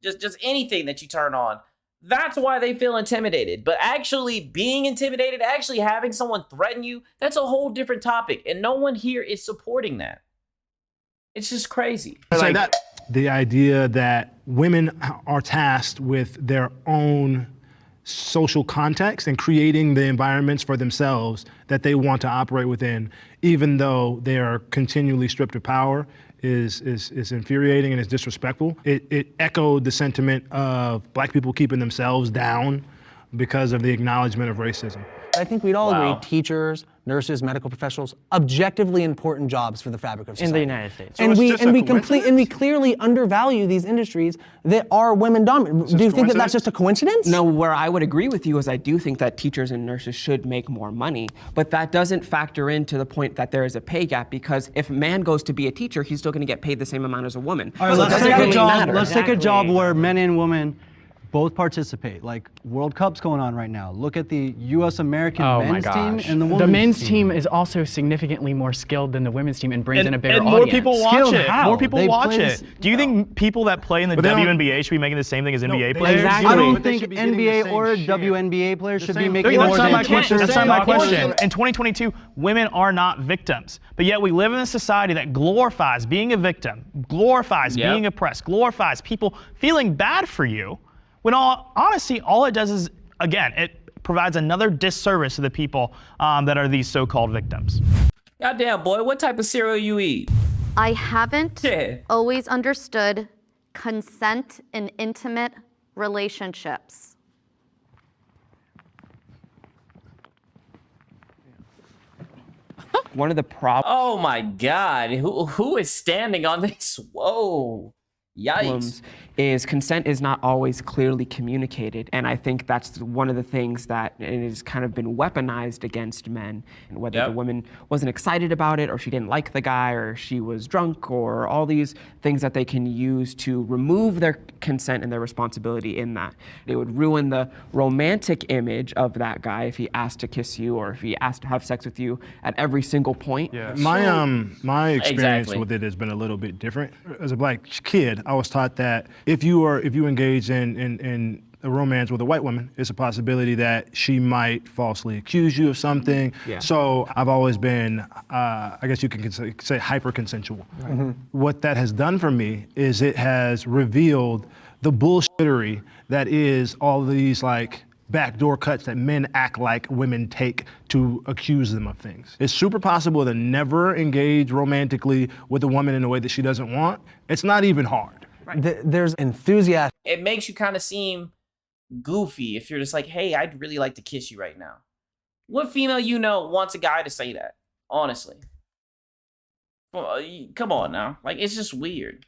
just anything that you turn on. That's why they feel intimidated. But actually being intimidated, actually having someone threaten you, that's a whole different topic. And no one here is supporting that. It's just crazy. Say that the idea that women are tasked with their own social context and creating the environments for themselves that they want to operate within, even though they are continually stripped of power, is infuriating and is disrespectful. It echoed the sentiment of Black people keeping themselves down because of the acknowledgement of racism. I think we'd all Wow. agree, teachers, nurses, medical professionals, objectively important jobs for the fabric of society. in the United States. And it's we just and a we coincidence? clearly undervalue these industries that are women dominant. Do you think that that's coincidence? just a coincidence? No, where I would agree with you is I do think that teachers and nurses should make more money, but that doesn't factor into the point that there is a pay gap because if a man goes to be a teacher, he's still going to get paid the same amount as a woman. All right, So it let's doesn't take a really job. matter. Let's take a job Exactly. where men and women both participate. Like World Cup's going on right now. Look at the U.S. American Oh my men's team gosh. and the The women's men's team is also significantly more skilled than the women's team and brings in a bigger and more audience. people watch Skilled it. how? More people They watch play it. this- Do you think people that play in the But they don't- WNBA should be making the same thing as NBA they- players? Exactly. I But don't they think should be getting the NBA same or share. WNBA players should be same- making That's more not than my question. That's not my question. teachers. In 2022, women are not victims. But yet we live in a society that glorifies being a victim, glorifies Yep. being oppressed, glorifies people feeling bad for you, when honestly, all it does is, again, it provides another disservice to the people that are these so-called victims. Goddamn, boy, what type of cereal you eat? I haven't Yeah. always understood consent in intimate relationships. One of the problems Oh my God, who is standing on this? Whoa, yikes. is consent is not always clearly communicated. And I think that's one of the things that it has kind of been weaponized against men. And whether Yep. the woman wasn't excited about it or she didn't like the guy or she was drunk or all these things that they can use to remove their consent and their responsibility in that. It would ruin the romantic image of that guy if he asked to kiss you or if he asked to have sex with you at every single point. Yeah. My experience Exactly. with it has been a little bit different. As a Black kid, I was taught that if you engage in a romance with a white woman, it's a possibility that she might falsely accuse you of something. Yeah. So I've always been, I guess you can say hyper consensual. What that has done for me is it has revealed the bullshittery that is all these like backdoor cuts that men act like women take to accuse them of things. It's super possible to never engage romantically with a woman in a way that she doesn't want. It's not even hard. There's enthusiasm. It makes you kind of seem goofy if you're just like, hey, I'd really like to kiss you right now. What female you know wants a guy to say that? Honestly. Well, come on now. Like, it's just weird.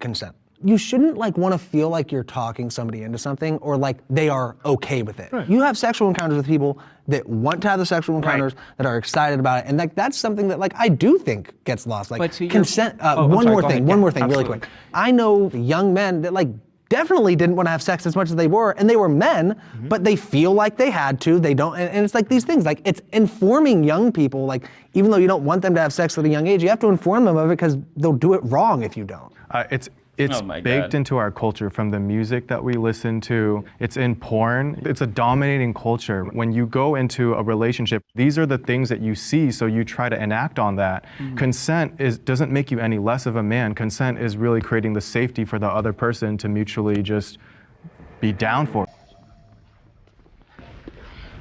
Consent. You shouldn't like want to feel like you're talking somebody into something or like they are okay with it. Right. You have sexual encounters with people that want to have the sexual encounters, that are excited about it, and like that's something that like I do think gets lost. Like But to your- consent. Oh, I'm One sorry, more go thing. ahead. One Yeah, more thing, really absolutely. quick. I know young men that like definitely didn't want to have sex as much as they were, and they were men, but they feel like they had to, they don't, and it's like these things, like it's informing young people, like even though you don't want them to have sex at a young age, you have to inform them of it because they'll do it wrong if you don't. It's Oh my baked God. into our culture from the music that we listen to. It's in porn. It's a dominating culture. When you go into a relationship, these are the things that you see, so you try to enact on that. Consent doesn't make you any less of a man. Consent is really creating the safety for the other person to mutually just be down for.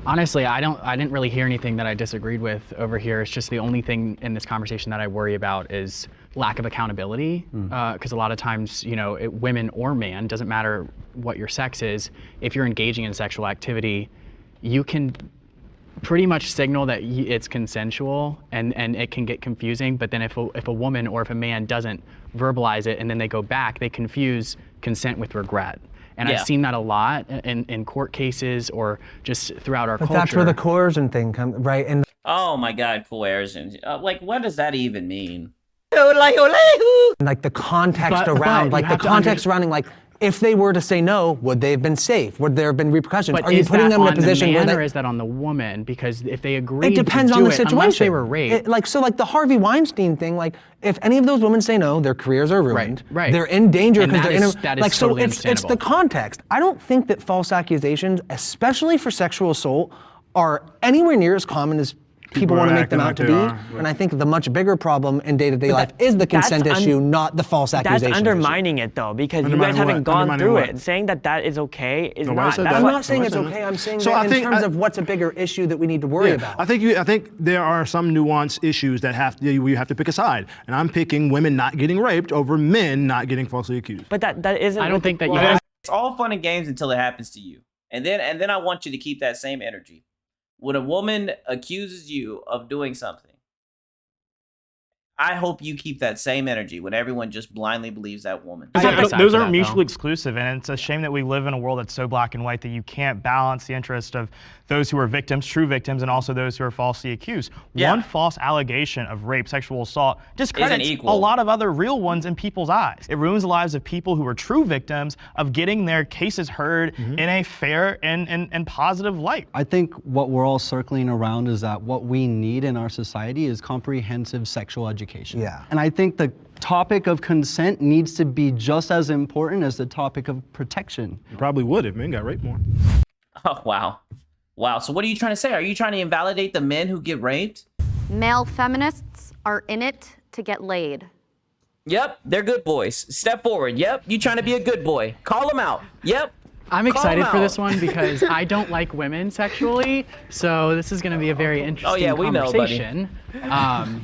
Honestly, I didn't really hear anything that I disagreed with over here. It's just the only thing in this conversation that I worry about is lack of accountability. Because a lot of times, women or man, doesn't matter what your sex is, if you're engaging in sexual activity, you can pretty much signal that it's consensual, and it can get confusing. But then if a woman or if a man doesn't verbalize it and then they go back, they confuse consent with regret. And I've seen that a lot in court cases or just throughout our culture. But that's where the coercion thing comes, right? And Oh my God, coercion. Like, what does that even mean? like the context But around, you like the have to context surrounding, like if they were to say no, would they have been safe? Would there have been repercussions? But Are you is putting that them in a on the position where man, they? or is that on the woman? Because if they agree It depends to on do the it, situation. unless they were raped. Like the Harvey Weinstein thing, like if any of those women say no, their careers are ruined. Right. They're in danger And because that they're is- in that is like so totally it's the understandable. context. I don't think that false accusations, especially for sexual assault, are anywhere near as common as people are want to make them acting out to like be. they are, And I think the much bigger problem in day-to-day life is the that's consent issue, not the false accusations That's issue. undermining it though, because you Undermining guys haven't what? gone Undermining through what? it. Saying that is okay is Nobody not. said That's that. I'm what- not saying it's Listen. okay. I'm saying So that I in think- terms of what's a bigger issue that we need to worry about. I think there are some nuanced issues that we have to pick a side, and I'm picking women not getting raped over men not getting falsely accused. But that isn't. I don't what think the- that you have It's all fun and games until it happens to you. And then I want you to keep that same energy. When a woman accuses you of doing something, I hope you keep that same energy when everyone just blindly believes that woman. I got Those to aren't that, mutually though. exclusive, and it's a shame that we live in a world that's so black and white that you can't balance the interest of those who are victims, true victims, and also those who are falsely accused. Yeah. One false allegation of rape, sexual assault, discredits a equal. lot of other real ones in people's eyes. It ruins the lives of people who are true victims of getting their cases heard in a fair and positive light. I think what we're all circling around is that what we need in our society is comprehensive sexual education. Yeah. And I think the topic of consent needs to be just as important as the topic of protection. You probably would if men got raped more. Oh, wow. Wow. So what are you trying to say? Are you trying to invalidate the men who get raped? Male feminists are in it to get laid. Yep, they're good boys. Step forward. Yep, you trying to be a good boy. Call them out. Yep. I'm Call excited them for out. this one because I don't like women sexually, so this is going to be a very interesting yeah, we know, buddy. conversation.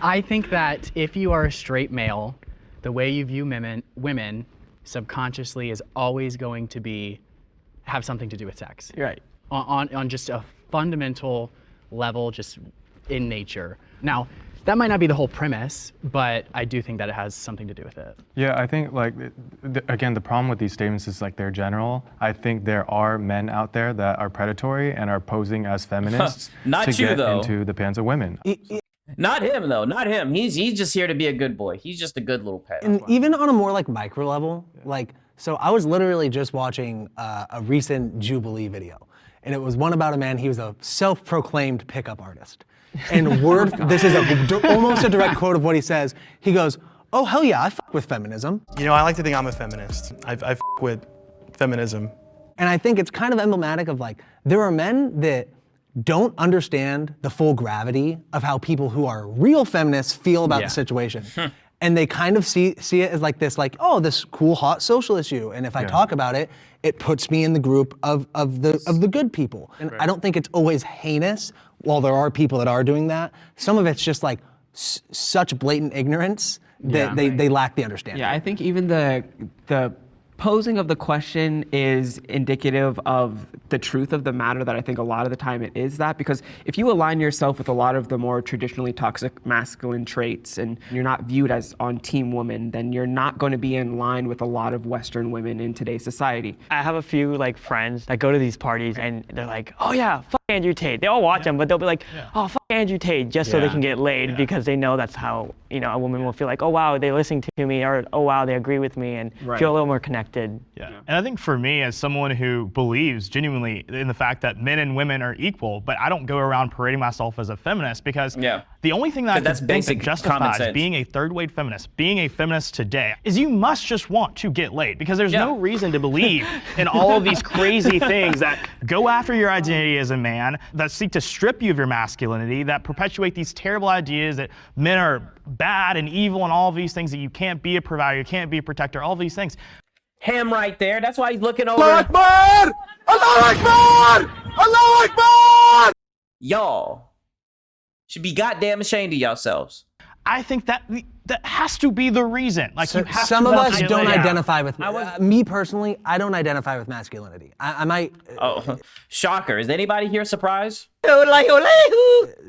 I think that if you are a straight male, the way you view women subconsciously is always going to have something to do with sex. You're right. On just a fundamental level, just in nature. Now, that might not be the whole premise, but I do think that it has something to do with it. Yeah, I think again, the problem with these statements is like they're general. I think there are men out there that are predatory and are posing as feminists Not to you, get though. into the pants of women. Not him, though. Not him. He's just here to be a good boy. He's just a good little pet. And even on a more like micro level, like, so I was literally just watching a recent Jubilee video, and it was one about a man, he was a self-proclaimed pickup artist. And this is almost a direct quote of what he says. He goes, "Oh, hell yeah, I fuck with feminism." You know, I like to think I'm a feminist. I fuck with feminism. And I think it's kind of emblematic of like, there are men that don't understand the full gravity of how people who are real feminists feel about the situation. And they kind of see it as like this, like, oh, this cool, hot social issue. And if I talk about it, it puts me in the group of the good people. And I don't think it's always heinous, while there are people that are doing that. Some of it's just like such blatant ignorance that they lack the understanding. Yeah, I think even the posing of the question is indicative of the truth of the matter, that I think a lot of the time it is that, because if you align yourself with a lot of the more traditionally toxic masculine traits and you're not viewed as on team woman, then you're not going to be in line with a lot of Western women in today's society. I have a few like friends that go to these parties and they're like, oh yeah, fuck Andrew Tate. They all watch them, but they'll be like, oh, fuck Andrew Tate, just so they can get laid because they know that's how, a woman will feel like, oh, wow, they're listening to me, or oh, wow, they agree with me, and feel a little more connected. Yeah. And I think for me, as someone who believes genuinely in the fact that men and women are equal, but I don't go around parading myself as a feminist because the only thing that I think that justifies being a third-wave feminist, being a feminist today, is you must just want to get laid, because there's no reason to believe in all of these crazy things that go after your identity as a man, that seek to strip you of your masculinity, that perpetuate these terrible ideas that men are bad and evil and all of these things, that you can't be a provider, you can't be a protector, all of these things. Him right there. That's why he's looking over. Allah Akbar! Allah Akbar! Allah Akbar! Y'all should be goddamn ashamed of yourselves. I think that has to be the reason. Like, you have some to of want us to get don't laid. identify with me personally. I don't identify with masculinity. I might Shocker. Is anybody here surprised?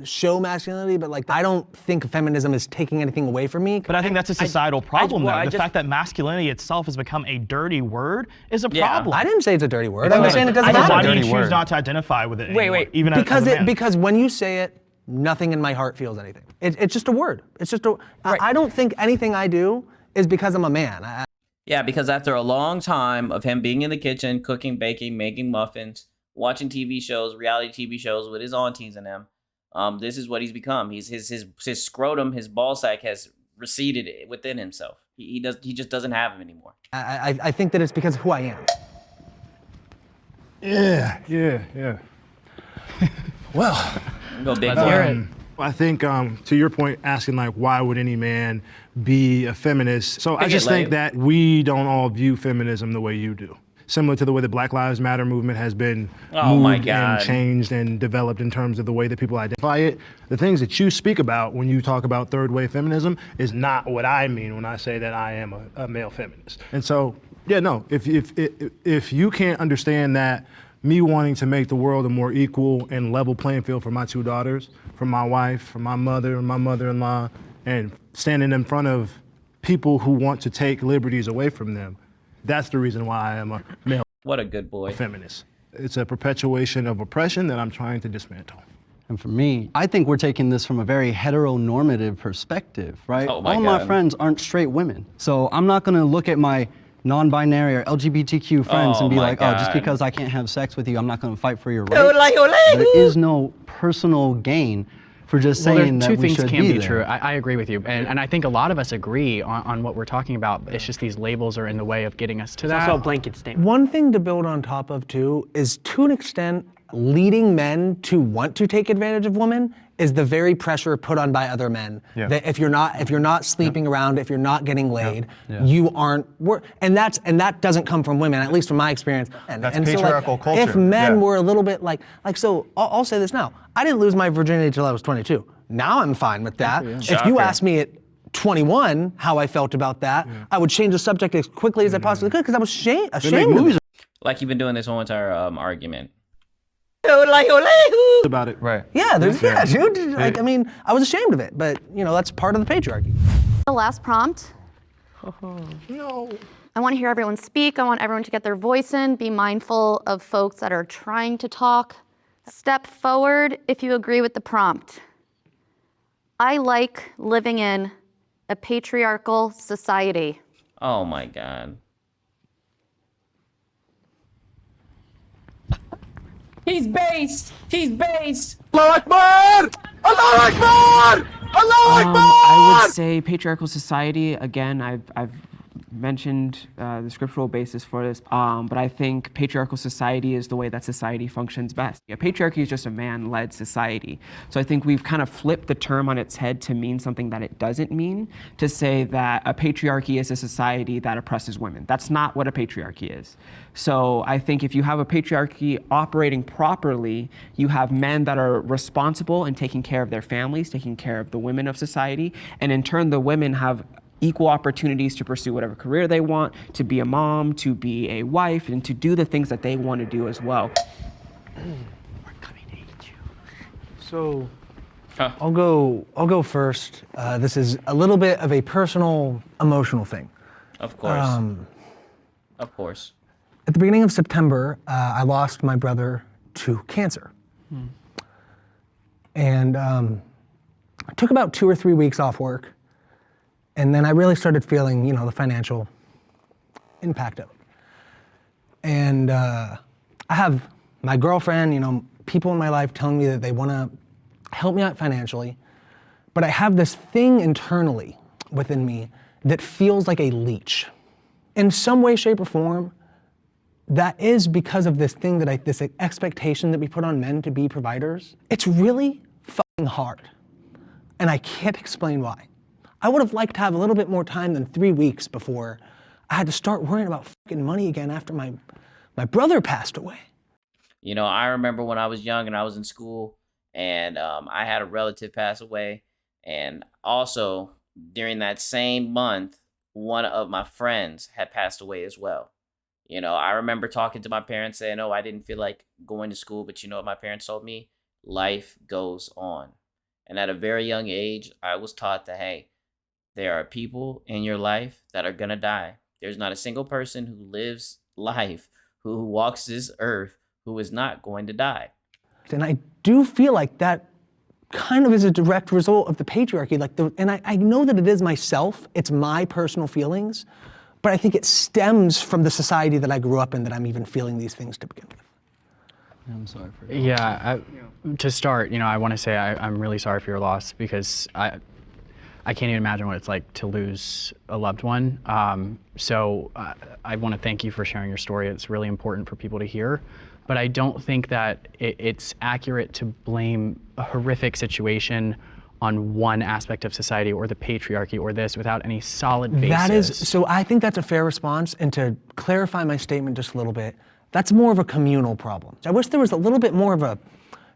show masculinity, but like I don't think feminism is taking anything away from me. But I think that's a societal problem, though. The fact that masculinity itself has become a dirty word is a problem. I didn't say it's a dirty word. I'm just saying it doesn't matter. Why do you choose not to identify with it anymore, even because as a man? because when you say it, nothing in my heart feels anything. It's just a word. It's just a. I don't think anything I do is because I'm a man. Yeah, because after a long time of him being in the kitchen, cooking, baking, making muffins, watching TV shows, reality TV shows with his aunties and them, this is what he's become. His scrotum, his ball sack has receded within himself. He just doesn't have him anymore. I think that it's because of who I am. Yeah. Well, go big. I think to your point, asking like, why would any man be a feminist? So I just think that we don't all view feminism the way you do. Similar to the way the Black Lives Matter movement has been moved and changed and developed in terms of the way that people identify it. The things that you speak about when you talk about third wave feminism is not what I mean when I say that I am a male feminist. And so, yeah, no, if you can't understand that me wanting to make the world a more equal and level playing field for my two daughters, for my wife, for my mother and my mother-in-law, and standing in front of people who want to take liberties away from them, that's the reason why I am a male What a good boy. feminist. It's a perpetuation of oppression that I'm trying to dismantle. And for me, I think we're taking this from a very heteronormative perspective, right? Oh my All God. my friends aren't straight women. So I'm not gonna look at my non-binary or LGBTQ friends and be my like, oh, just God. because I can't have sex with you, I'm not gonna fight for your rights. There is no personal gain for just saying that two we things should can be be there. true. I agree with you, and I think a lot of us agree on what we're talking about. It's just these labels are in the way of getting us to that. Also a blanket statement. One thing to build on top of too is, to an extent, leading men to want to take advantage of women is the very pressure put on by other men. That if you're not sleeping around, if you're not getting laid, you aren't. And that doesn't come from women, at least from my experience. That's and patriarchal so, culture. If men were a little bit like so, I'll say this now. I didn't lose my virginity till I was 22. Now I'm fine with that. If you asked me at 21 how I felt about that, I would change the subject as quickly as I possibly could because I was ashamed of it. Like you've been doing this whole entire argument. About it. Right. Yeah, dude. Like, I mean, I was ashamed of it, but that's part of the patriarchy. The last prompt. No. I want to hear everyone speak. I want everyone to get their voice in. Be mindful of folks that are trying to talk. Step forward if you agree with the prompt. I like living in a patriarchal society. Oh my God. He's based. Allah Akbar! Allah Akbar! Allah Akbar! I would say patriarchal society. Again, I've mentioned the scriptural basis for this, but I think patriarchal society is the way that society functions best. Yeah, patriarchy is just a man-led society. So I think we've kind of flipped the term on its head to mean something that it doesn't mean, to say that a patriarchy is a society that oppresses women. That's not what a patriarchy is. So I think if you have a patriarchy operating properly, you have men that are responsible and taking care of their families, taking care of the women of society, and in turn the women have equal opportunities to pursue whatever career they want, to be a mom, to be a wife, and to do the things that they want to do as well. We're coming to eat you. So, I'll go first. This is a little bit of a personal, emotional thing. Of course. Of course. At the beginning of September, I lost my brother to cancer. And I took about 2 or 3 weeks off work. And then I really started feeling, the financial impact of it. And I have my girlfriend, people in my life telling me that they want to help me out financially. But I have this thing internally within me that feels like a leech. In some way, shape, or form, that is because of this thing this expectation that we put on men to be providers. It's really fucking hard. And I can't explain why. I would have liked to have a little bit more time than 3 weeks before I had to start worrying about fucking money again after my brother passed away. I remember when I was young and I was in school and I had a relative pass away. And also during that same month, one of my friends had passed away as well. I remember talking to my parents saying, oh, I didn't feel like going to school, but you know what my parents told me? Life goes on. And at a very young age, I was taught that, hey, there are people in your life that are gonna die. There's not a single person who lives life, who walks this earth, who is not going to die. And I do feel like that kind of is a direct result of the patriarchy. And I know that it is myself, it's my personal feelings, but I think it stems from the society that I grew up in that I'm even feeling these things to begin with. I'm sorry for that. Yeah, to start, I want to say I'm really sorry for your loss, because I can't even imagine what it's like to lose a loved one. So I want to thank you for sharing your story. It's really important for people to hear. But I don't think that it's accurate to blame a horrific situation on one aspect of society or the patriarchy or this without any solid basis. So I think that's a fair response. And to clarify my statement just a little bit, that's more of a communal problem. I wish there was a little bit more of a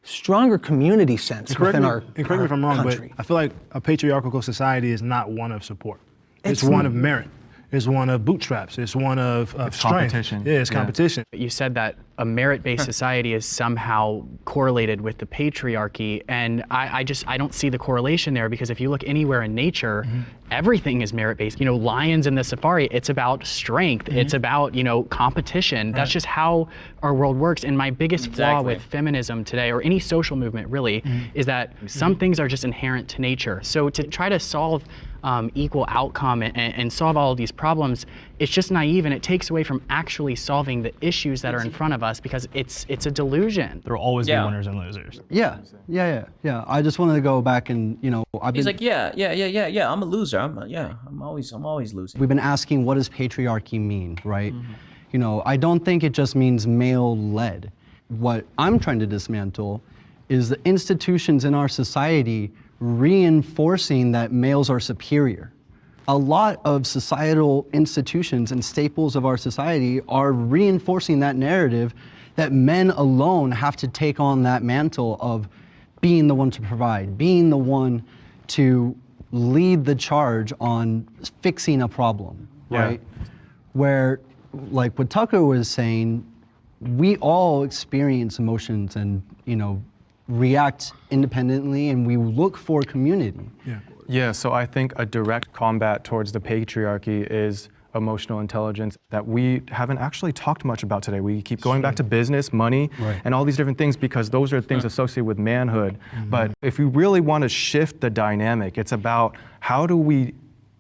stronger community sense within our country. Correct me if I'm wrong, but I feel like a patriarchal society is not one of support. It's one of merit. It's one of bootstraps. It's one of strength. Competition. Yeah, it's competition. You said that a merit-based society is somehow correlated with the patriarchy, and I don't see the correlation there, because if you look anywhere in nature, everything is merit-based. Lions in the safari, it's about strength. It's about, competition. That's just how our world works. And my biggest flaw with feminism today, or any social movement really, is that some things are just inherent to nature. So to try to solve equal outcome and solve all of these problems, it's just naive, and it takes away from actually solving the issues that are in front of us, because it's a delusion. There will always be winners and losers. Yeah. I just wanted to go back and, He's like, yeah, I'm a loser. I'm always losing. We've been asking, what does patriarchy mean, right? I don't think it just means male-led. What I'm trying to dismantle is the institutions in our society reinforcing that males are superior. A lot of societal institutions and staples of our society are reinforcing that narrative that men alone have to take on that mantle of being the one to provide, being the one to lead the charge on fixing a problem, right? Where, like what Tucker was saying, we all experience emotions and, react independently, and we look for community. Yeah, so I think a direct combat towards the patriarchy is emotional intelligence that we haven't actually talked much about today. We keep going back to business, money, and all these different things, because those are things associated with manhood. But if we really want to shift the dynamic, it's about how do we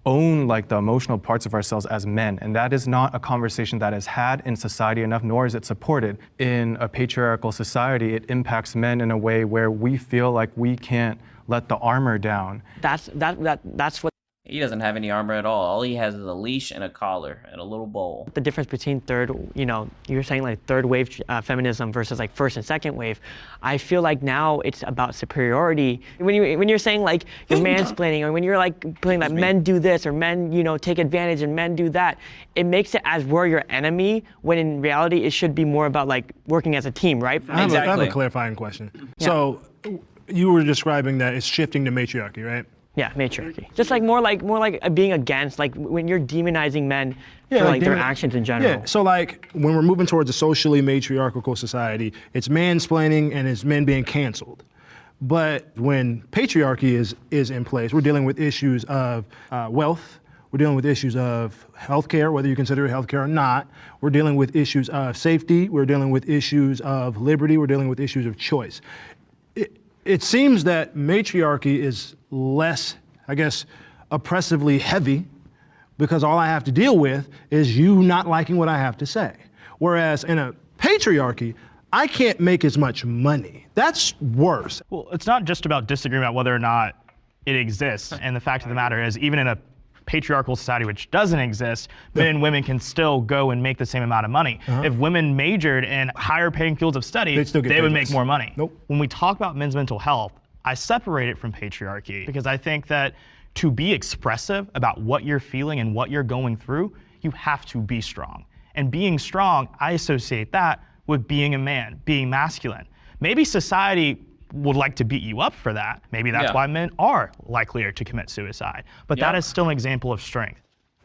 own the emotional parts of ourselves as men, and that is not a conversation that is had in society enough, nor is it supported. In a patriarchal society, it impacts men in a way where we feel like we can't let the armor down. That's what He doesn't have any armor at all. All he has is a leash and a collar and a little bowl. the difference between you're saying third wave feminism versus first and second wave. I feel like now it's about superiority. When you're saying you're mansplaining, or when you're putting that men do this, or men take advantage and men do that, it makes it as we're your enemy, when in reality it should be more about working as a team, right? I have a clarifying question. Yeah. So you were describing that it's shifting to matriarchy, right? Yeah, matriarchy. Just more like being against, when you're demonizing men for their actions in general. Yeah, so when we're moving towards a socially matriarchal society, it's mansplaining and it's men being canceled. But when patriarchy is in place, we're dealing with issues of wealth, We're dealing with issues of healthcare, whether you consider it healthcare or not. We're dealing with issues of safety. We're dealing with issues of liberty. We're dealing with issues of choice. It seems that matriarchy is less, I guess, oppressively heavy because all I have to deal with is you not liking what I have to say. Whereas in a patriarchy, I can't make as much money. That's worse. Well, it's not just about disagreeing about whether or not it exists. And the fact of the matter is, even in a patriarchal society which doesn't exist, men and women can still go and make the same amount of money. If women majored in higher paying fields of study, they would make more money. When we talk about men's mental health, I separate it from patriarchy because I think that to be expressive about what you're feeling and what you're going through, you have to be strong. And being strong, I associate that with being a man, being masculine. Maybe society would like to beat you up for that. Maybe that's why men are likelier to commit suicide. But that is still an example of strength.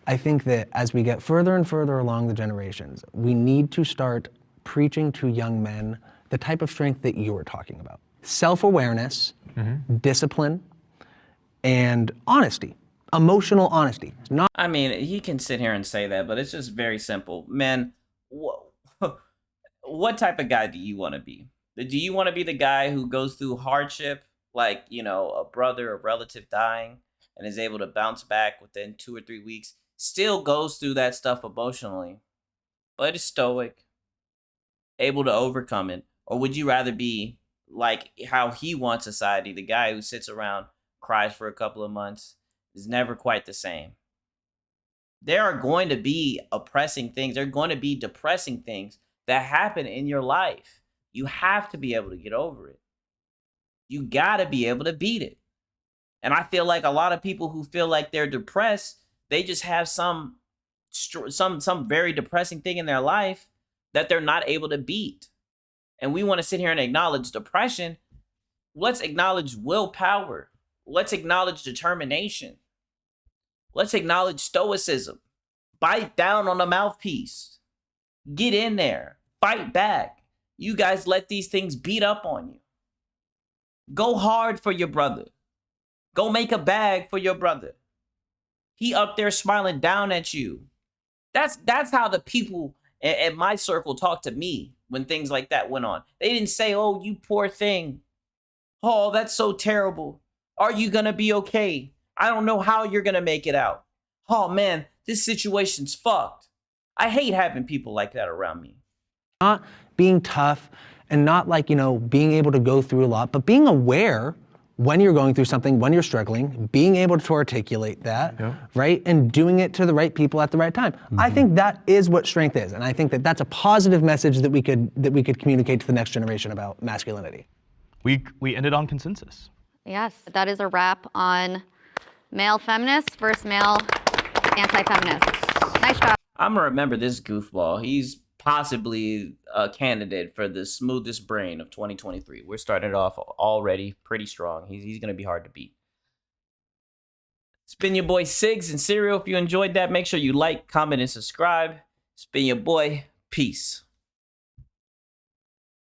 I think that as we get further and further along the generations, we need to start preaching to young men the type of strength that you were talking about. Self-awareness, discipline, and honesty. Emotional honesty. I mean, he can sit here and say that, but it's just very simple. Men, what type of guy do you want to be? Do you want to be the guy who goes through hardship, like, you know, a brother, a relative dying, and is able to bounce back within 2 or 3 weeks, still goes through that stuff emotionally, but is stoic, able to overcome it? Or would you rather be like how he wants society, the guy who sits around, cries for a couple of months, is never quite the same? There are going to be oppressing things. There are going to be depressing things that happen in your life. You have to be able to get over it. You got to be able to beat it. And I feel like a lot of people who feel like they're depressed, they just have some very depressing thing in their life that they're not able to beat. And we want to sit here and acknowledge depression. Let's acknowledge willpower. Let's acknowledge determination. Let's acknowledge stoicism. Bite down on the mouthpiece. Get in there. Fight back. You guys let these things beat up on you. Go hard for your brother. Go make a bag for your brother. He up there smiling down at you. That's how the people at my circle talked to me when things like that went on. They didn't say, "Oh, you poor thing. Oh, that's so terrible. Are you going to be okay? I don't know how you're going to make it out. Oh, man, this situation's fucked." I hate having people like that around me. Not being tough and not like, you know, being able to go through a lot, but being aware when you're going through something, when you're struggling, being able to articulate that, right? And doing it to the right people at the right time. I think that is what strength is. And I think that that's a positive message that we could communicate to the next generation about masculinity. We ended on consensus. Yes, that is a wrap on male feminists versus male anti-feminists. Nice job. I'm going to remember this goofball. He's possibly a candidate for the smoothest brain of 2023. We're starting it off already pretty strong. He's going to be hard to beat. It's been your boy Siggs and Serial. If you enjoyed that, make sure you like, comment, and subscribe. It's been your boy. Peace.